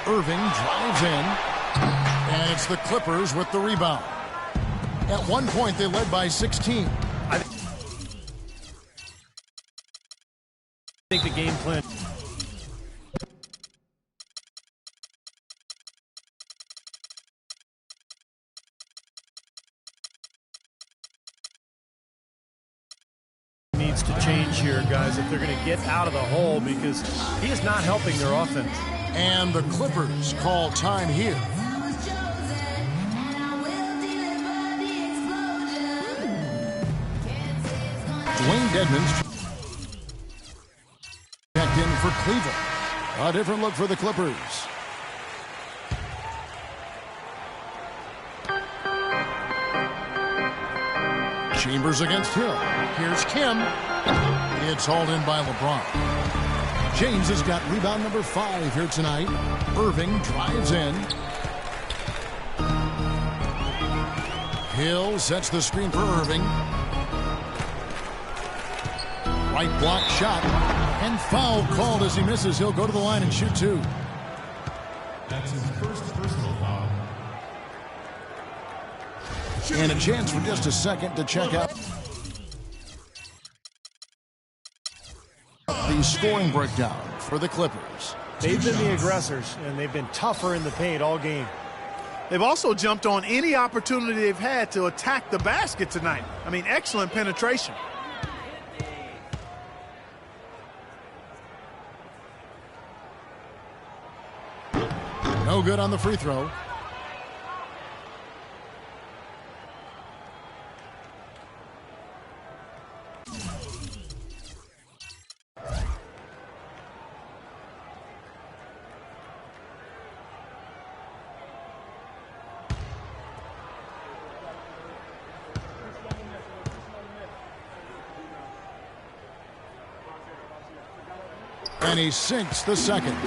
Irving drives in. And it's the Clippers with the rebound. At one point, they led by 16. I think the game plan needs to change here, guys, if they're going to get out of the hole, because he is not helping their offense. And the Clippers call time here. Dwayne Dedmon's checked in for Cleveland. A different look for the Clippers. Chambers against Hill. Here's Kim. It's hauled in by LeBron. James has got rebound number 5 here tonight. Irving drives in. Hill sets the screen for Irving. Right block shot. And foul called as he misses. He'll go to the line and shoot 2. That's his first personal foul. And a chance for just a second to check out the scoring breakdown for the Clippers. They've been the aggressors, and they've been tougher in the paint all game. They've also jumped on any opportunity they've had to attack the basket tonight. I mean, excellent penetration. No good on the free throw. And he sinks the second.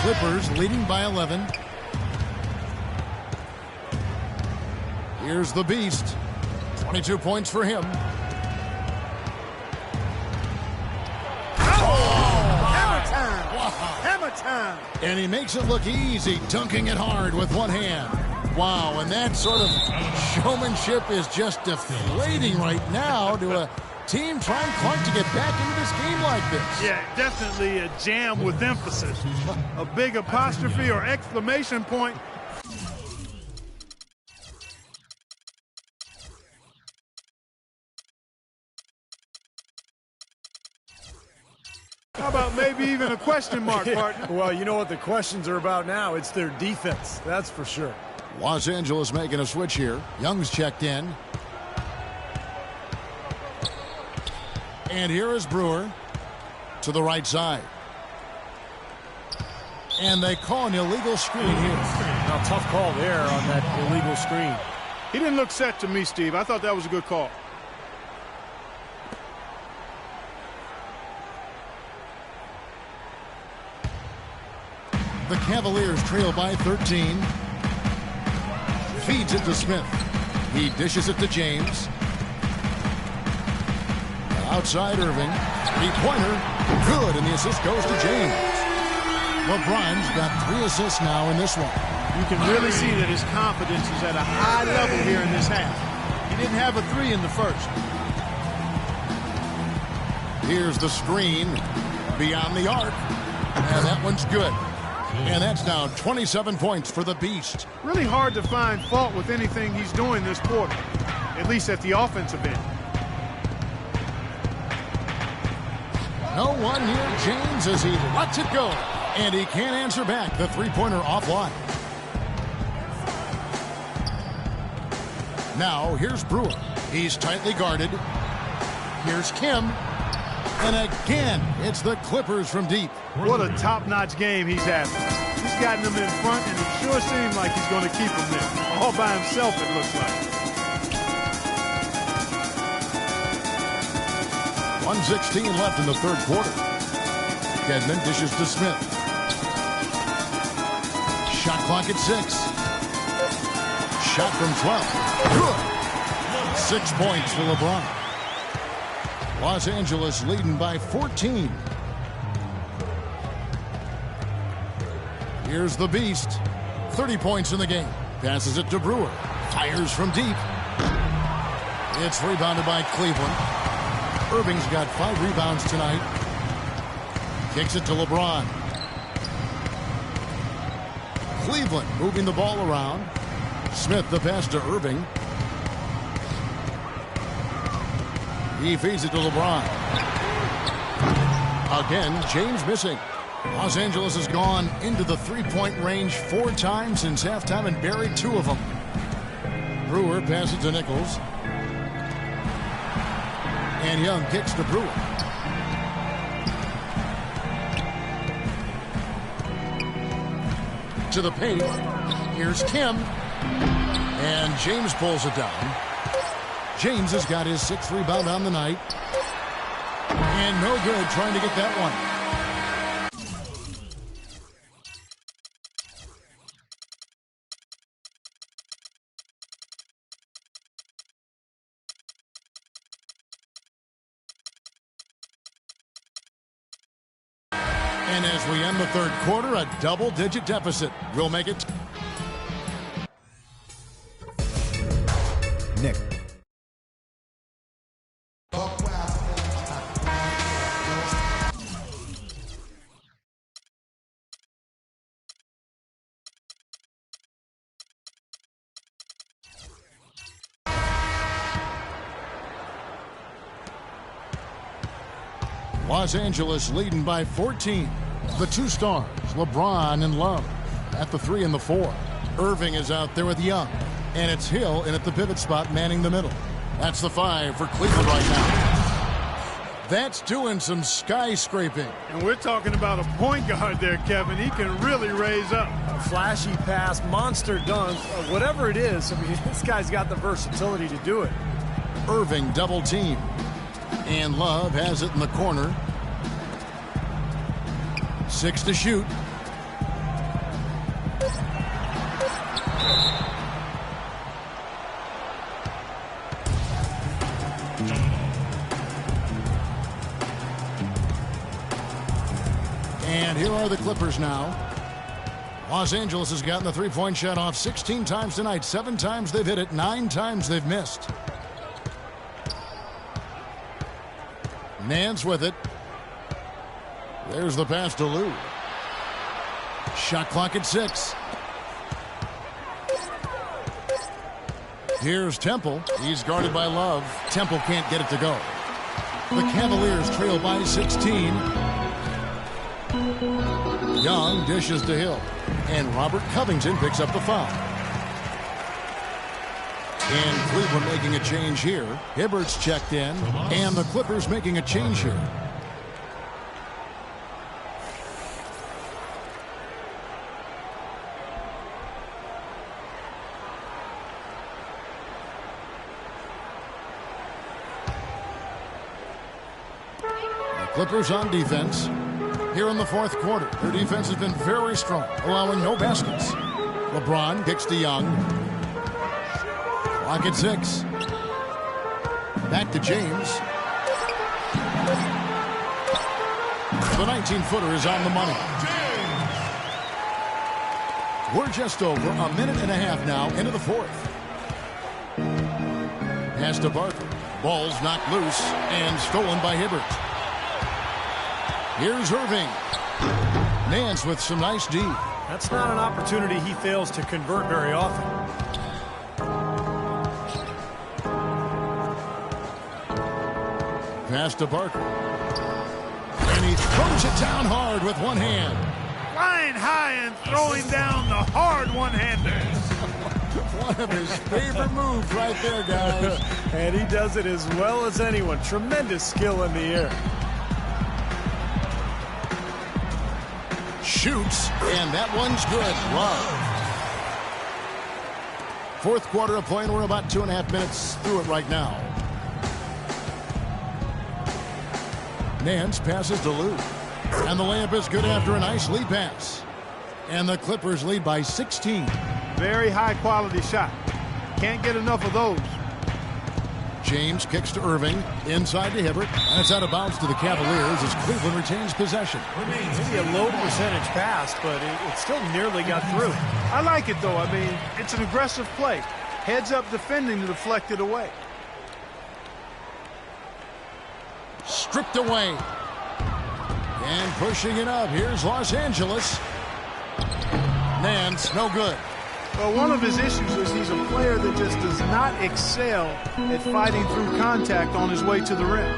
Clippers leading by 11. Here's the Beast. 22 points for him. Hammer time! Hammer time! And he makes it look easy, dunking it hard with one hand. Wow, and that sort of showmanship is just deflating right now to a team trying Clark to get back into this game like this. Yeah, definitely a jam with emphasis. A big apostrophe or exclamation point. How about maybe even a question mark, partner? Well, you know what the questions are about now. It's their defense, that's for sure. Los Angeles making a switch here. Young's checked in. And here is Brewer to the right side. And they call an illegal screen here. Now, tough call there on that illegal screen. He didn't look set to me, Steve. I thought that was a good call. The Cavaliers trail by 13. Feeds it to Smith. He dishes it to James. Outside Irving. Three-pointer. Good, and the assist goes to James. LeBron's got 3 assists now in this one. You can really see that his confidence is at a high level here in this half. He didn't have a 3 in the first. Here's the screen. Beyond the arc. And that one's good. And that's now 27 points for the Beast. Really hard to find fault with anything he's doing this quarter, at least at the offensive end. No one near James as he lets it go. And he can't answer back. The three-pointer offline. Now, here's Brewer. He's tightly guarded. Here's Kim. And again, it's the Clippers from deep. What a top-notch game he's having. He's gotten them in front, and it sure seems like he's going to keep them there. All by himself, it looks like. 1:16 left in the third quarter. Dedmon dishes to Smith. Shot clock at 6. Shot from 12. Good. 6 points for LeBron. Los Angeles leading by 14. Here's the Beast. 30 points in the game. Passes it to Brewer. Fires from deep. It's rebounded by Cleveland. Irving's got 5 rebounds tonight. Kicks it to LeBron. Cleveland moving the ball around. Smith the pass to Irving. He feeds it to LeBron. Again, James missing. Los Angeles has gone into the three-point range 4 times since halftime and buried 2 of them. Brewer passes to Nichols. And Young kicks to Brewer. To the paint. Here's Kim. And James pulls it down. James has got his 6th rebound on the night. And no good trying to get that one. And as we end the 3rd quarter, a double-digit deficit will make it. Nick. Los Angeles leading by 14. The 2 stars, LeBron and Love, at the 3 and the 4. Irving is out there with Young. And it's Hill in at the pivot spot manning the middle. That's the 5 for Cleveland right now. That's doing some skyscraping. And we're talking about a point guard there, Kevin. He can really raise up. A flashy pass, monster dunk, whatever it is. I mean, this guy's got the versatility to do it. Irving double team. And Love has it in the corner. 6 to shoot. And here are the Clippers now. Los Angeles has gotten the three-point shot off 16 times tonight. 7 times they've hit it, 9 times they've missed. Nance with it. There's the pass to Lou. Shot clock at 6. Here's Temple. He's guarded by Love. Temple can't get it to go. The Cavaliers trail by 16. Young dishes to Hill. And Robert Covington picks up the foul. And Cleveland making a change here. Hibbert's checked in. And the Clippers making a change here. The Clippers on defense. Here in the 4th quarter, their defense has been very strong, allowing no baskets. LeBron kicks to Young. Clock at 6. Back to James. The 19-footer is on the money. We're just over a minute and a half now into the 4th. Pass to Barker. Ball's knocked loose and stolen by Hibbert. Here's Irving. Nance with some nice D. That's not an opportunity he fails to convert very often. Pass to Barker. And he throws it down hard with one hand. Flying high and throwing down the hard one-hander. One of his favorite moves right there, guys. And he does it as well as anyone. Tremendous skill in the air. Shoots, and that one's good. Love. 4th quarter of play, and we're about 2.5 minutes through it right now. Nance passes to Lou. And the layup is good after a nice lead pass. And the Clippers lead by 16. Very high-quality shot. Can't get enough of those. James kicks to Irving. Inside to Hibbert. And it's out of bounds to the Cavaliers as Cleveland retains possession. Maybe a low percentage pass, but it still nearly got through. I like it, though. I mean, it's an aggressive play. Heads up defending to deflect it away. Stripped away. And pushing it up. Here's Los Angeles. Nance, no good. Well, one of his issues is he's a player that just does not excel at fighting through contact on his way to the rim.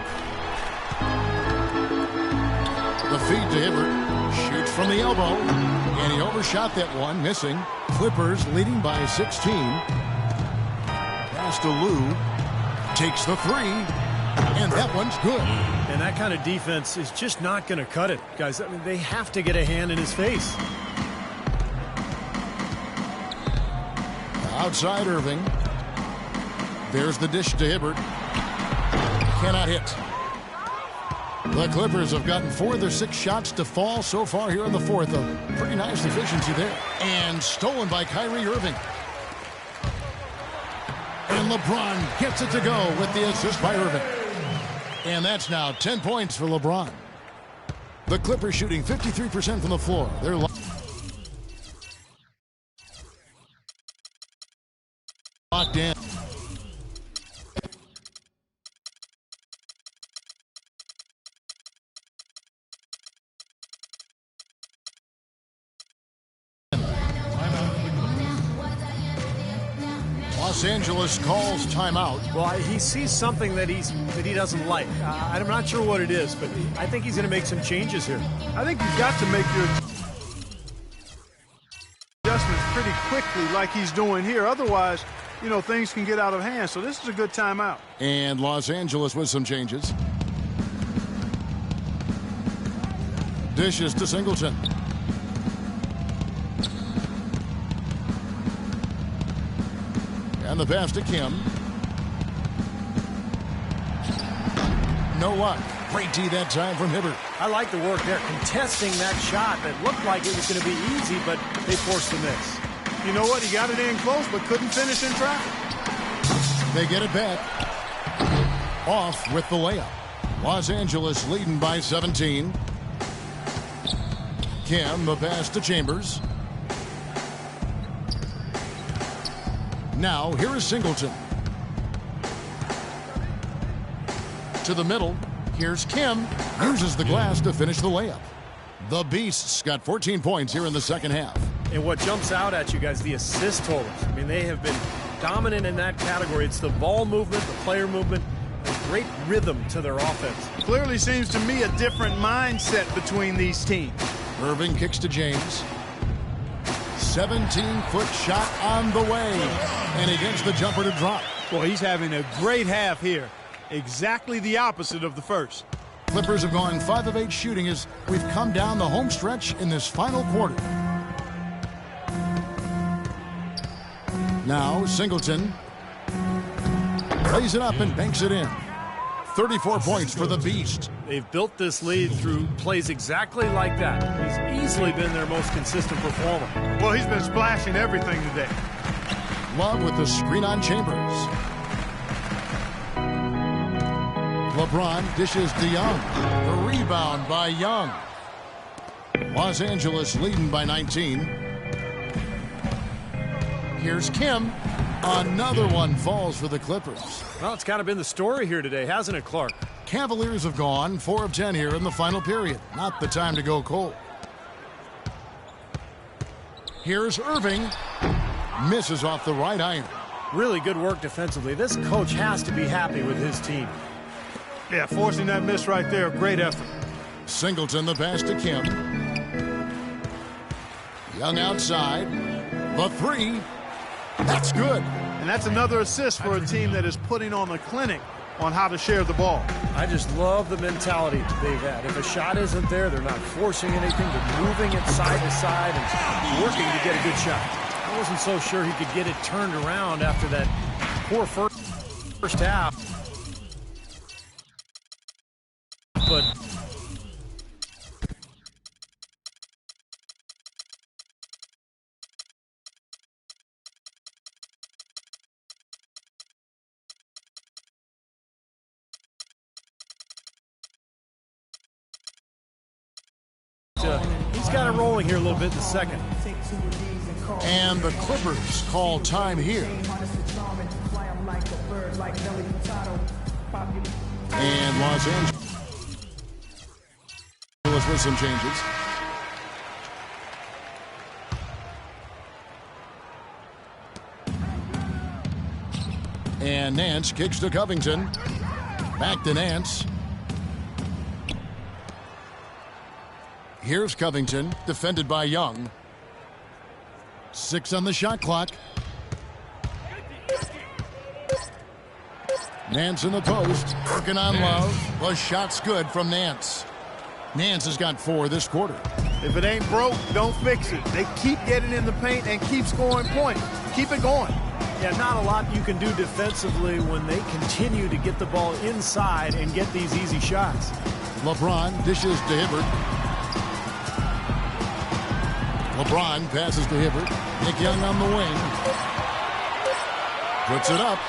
The feed to Hibbert. Shooting from the elbow, and he overshot that one, missing. Clippers leading by 16. Pass to Lou. Takes the three, and that one's good. And that kind of defense is just not going to cut it, guys. I mean, they have to get a hand in his face. Outside Irving. There's the dish to Hibbert. Cannot hit. The Clippers have gotten 4 of their 6 shots to fall so far here in the fourth. A pretty nice efficiency there. And stolen by Kyrie Irving. And LeBron gets it to go with the assist by Irving. And that's now 10 points for LeBron. The Clippers shooting 53% from the floor. They're locked in. Los Angeles calls timeout. Well, he sees something that he doesn't like. I'm not sure what it is, but I think he's going to make some changes here. I think you've got to make your adjustments pretty quickly like he's doing here. Otherwise, you know, things can get out of hand. So this is a good timeout. And Los Angeles with some changes. Dishes to Singleton. And the pass to Kim. No luck. Great D that time from Hibbert. I like the work there, contesting that shot that looked like it was going to be easy, but they forced the miss. You know what? He got it in close, but couldn't finish in traffic. They get it back. Off with the layup. Los Angeles leading by 17. Kim, the pass to Chambers. Now, here is Singleton. To the middle. Here's Kim. Uses the glass to finish the layup. The Beasts got 14 points here in the second half. And what jumps out at you guys, the assist totals. I mean, they have been dominant in that category. It's the ball movement, the player movement, a great rhythm to their offense. Clearly seems to me a different mindset between these teams. Irving kicks to James. 17-foot shot on the way. And he gets the jumper to drop. Well, he's having a great half here. Exactly the opposite of the first. Clippers have gone 5 of 8 shooting as we've come down the home stretch in this final quarter. Now Singleton lays it up and banks it in. 34 points for the Beast. They've built this lead through plays exactly like that. He's easily been their most consistent performer. Well, he's been splashing everything today. Love with the screen on Chambers. LeBron dishes to Young. The rebound by Young. Los Angeles leading by 19. Here's Kim. Another one falls for the Clippers. Well, it's kind of been the story here today, hasn't it, Clark? Cavaliers have gone 4 of 10 here in the final period. Not the time to go cold. Here's Irving. Misses off the right iron. Really good work defensively. This coach has to be happy with his team. Yeah, forcing that miss right there, great effort. Singleton, the pass to Kim. Young outside. The three. That's good. And that's another assist for a team that is putting on the clinic on how to share the ball. I just love the mentality they've had. If a shot isn't there, they're not forcing anything. They're moving it side to side and working to get a good shot. I wasn't so sure he could get it turned around after that poor first half. But he's got it rolling here a little bit in the second. And the Clippers call time here. And Los Angeles with some changes. And Nance kicks to Covington. Back to Nance. Here's Covington, defended by Young. 6 on the shot clock. Nance in the post, working on Love. The shot's good from Nance. Nance has got 4 this quarter. If it ain't broke, don't fix it. They keep getting in the paint and keep scoring points. Keep it going. Yeah, not a lot you can do defensively when they continue to get the ball inside and get these easy shots. LeBron dishes to Hibbert. LeBron passes to Hibbert. Nick Young on the wing. Puts it up.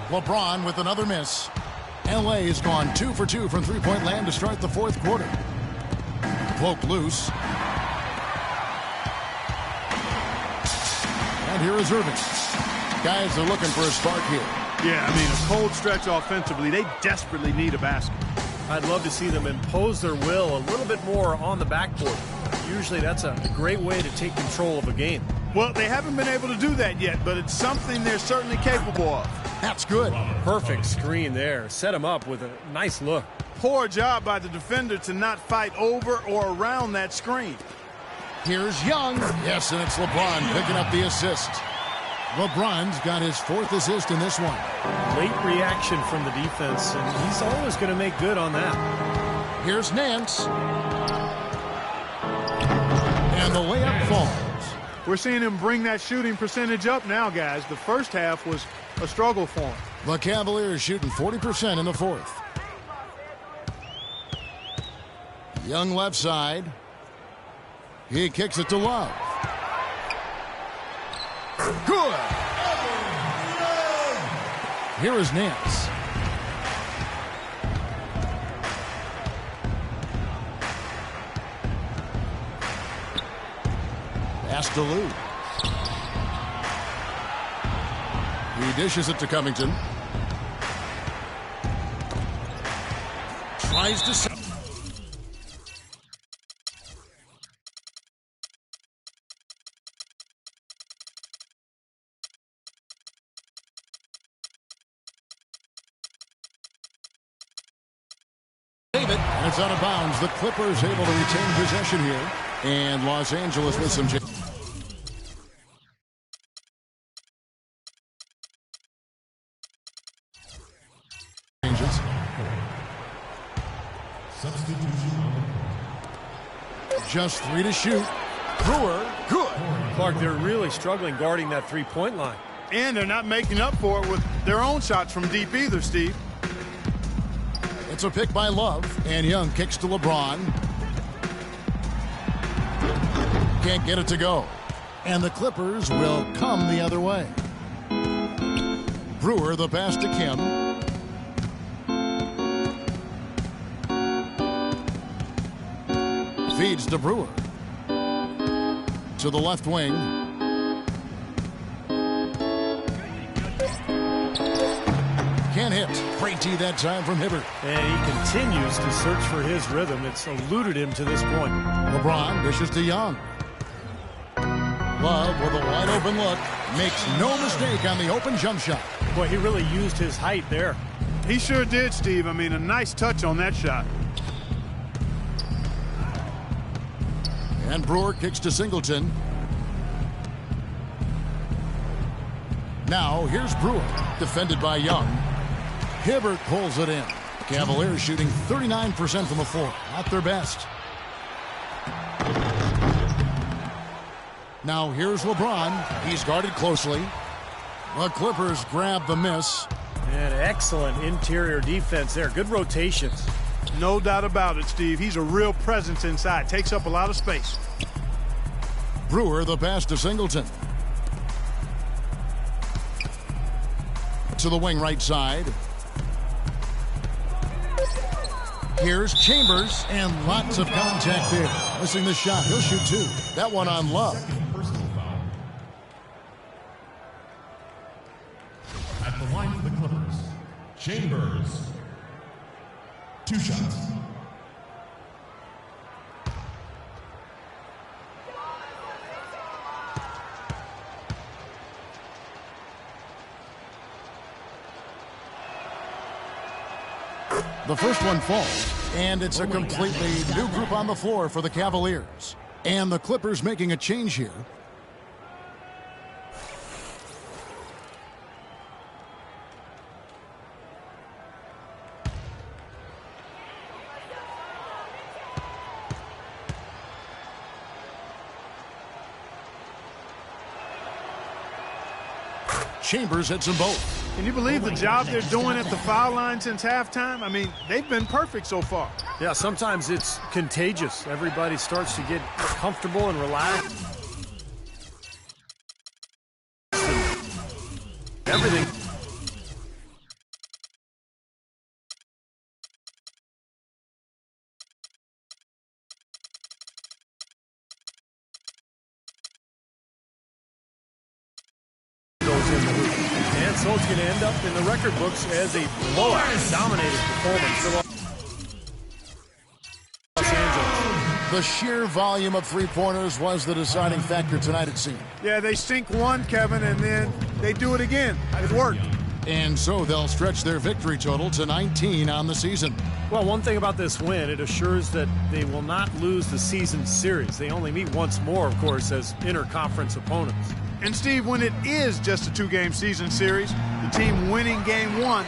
LeBron with another miss. LA has gone 2 for 2 from three-point land to start the 4th quarter. Cloak loose. And here is Irving. Guys are looking for a spark here. Yeah, I mean, a cold stretch offensively. They desperately need a basket. I'd love to see them impose their will a little bit more on the backboard. Usually that's a great way to take control of a game. Well, they haven't been able to do that yet, but it's something they're certainly capable of. That's good. Perfect screen there. Set him up with a nice look. Poor job by the defender to not fight over or around that screen. Here's Young. Yes, and it's LeBron picking up the assist. LeBron's got his 4th assist in this one. Late reaction from the defense, and he's always going to make good on that. Here's Nance. And the layup falls. We're seeing him bring that shooting percentage up now, guys. The first half was a struggle for him. The Cavaliers shooting 40% in the 4th. Young left side. He kicks it to Love. Good. Here is Nance. Pass to Lou. He dishes it to Covington. Tries to set. And it's out of bounds. The Clippers able to retain possession here. And Los Angeles with some changes. Just 3 to shoot. Brewer, good. Clark, they're really struggling guarding that three-point line. And they're not making up for it with their own shots from deep either, Steve. It's a pick by Love, and Young kicks to LeBron. Can't get it to go. And the Clippers will come the other way. Brewer, the pass to Kim. Feeds to Brewer. To the left wing. Can't hit. Great tee that time from Hibbert. And he continues to search for his rhythm. It's eluded him to this point. LeBron dishes to Young. Love with a wide open look. Makes no mistake on the open jump shot. Boy, he really used his height there. He sure did, Steve. I mean, a nice touch on that shot. And Brewer kicks to Singleton. Now here's Brewer, defended by Young. Hibbert pulls it in. Cavaliers shooting 39% from the floor. Not their best. Now here's LeBron. He's guarded closely. The Clippers grab the miss. And excellent interior defense there. Good rotations. No doubt about it, Steve. He's a real presence inside. Takes up a lot of space. Brewer, the pass to Singleton. To the wing right side. Here's Chambers, and lots of contact there. Missing the shot. He'll shoot 2. That one on Love. Personal foul. At the line for the Clippers, Chambers. 2 shots. The first one falls, and it's a completely new group on the floor for the Cavaliers. And the Clippers making a change here. Chambers hits them both. Can you believe the job they're doing at the foul line since halftime? I mean, they've been perfect so far. Yeah, sometimes it's contagious. Everybody starts to get comfortable and relaxed. Everything. And so it's going to end up in the record books as a blowout, dominated performance for Los Angeles. The sheer volume of three-pointers was the deciding factor tonight, it seemed. Yeah, they sink one, Kevin, and then they do it again. It worked. And so they'll stretch their victory total to 19 on the season. Well, one thing about this win, it assures that they will not lose the season series. They only meet once more, of course, as interconference opponents. And, Steve, when it is just a two-game season series, the team winning game one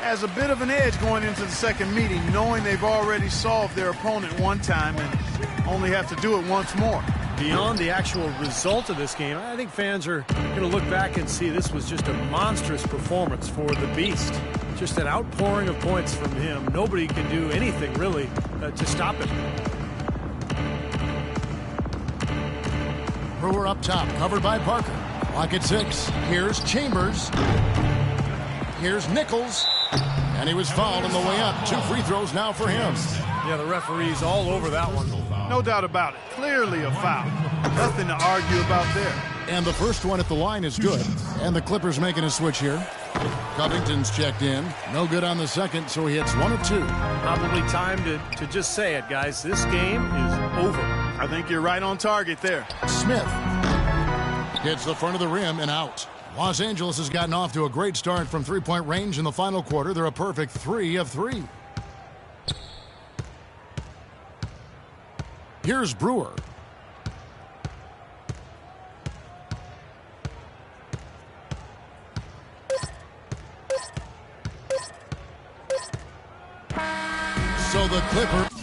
has a bit of an edge going into the second meeting, knowing they've already solved their opponent one time and only have to do it once more. Beyond the actual result of this game, I think fans are going to look back and see this was just a monstrous performance for the Beast. Just an outpouring of points from him. Nobody can do anything, really, to stop it. Brewer up top, covered by Parker. Clock at 6. Here's Chambers. Here's Nichols. And he was fouled on the way up. 2 free throws now for him. Yeah, the referee's all over that one. No doubt about it. Clearly a foul. Nothing to argue about there. And the first one at the line is good. And the Clippers making a switch here. Covington's checked in. No good on the second, so he hits 1 of 2. Probably time to just say it, guys. This game is over. I think you're right on target there. Smith hits the front of the rim and out. Los Angeles has gotten off to a great start from three-point range in the final quarter. They're a perfect 3 of 3. Here's Brewer. So the Clippers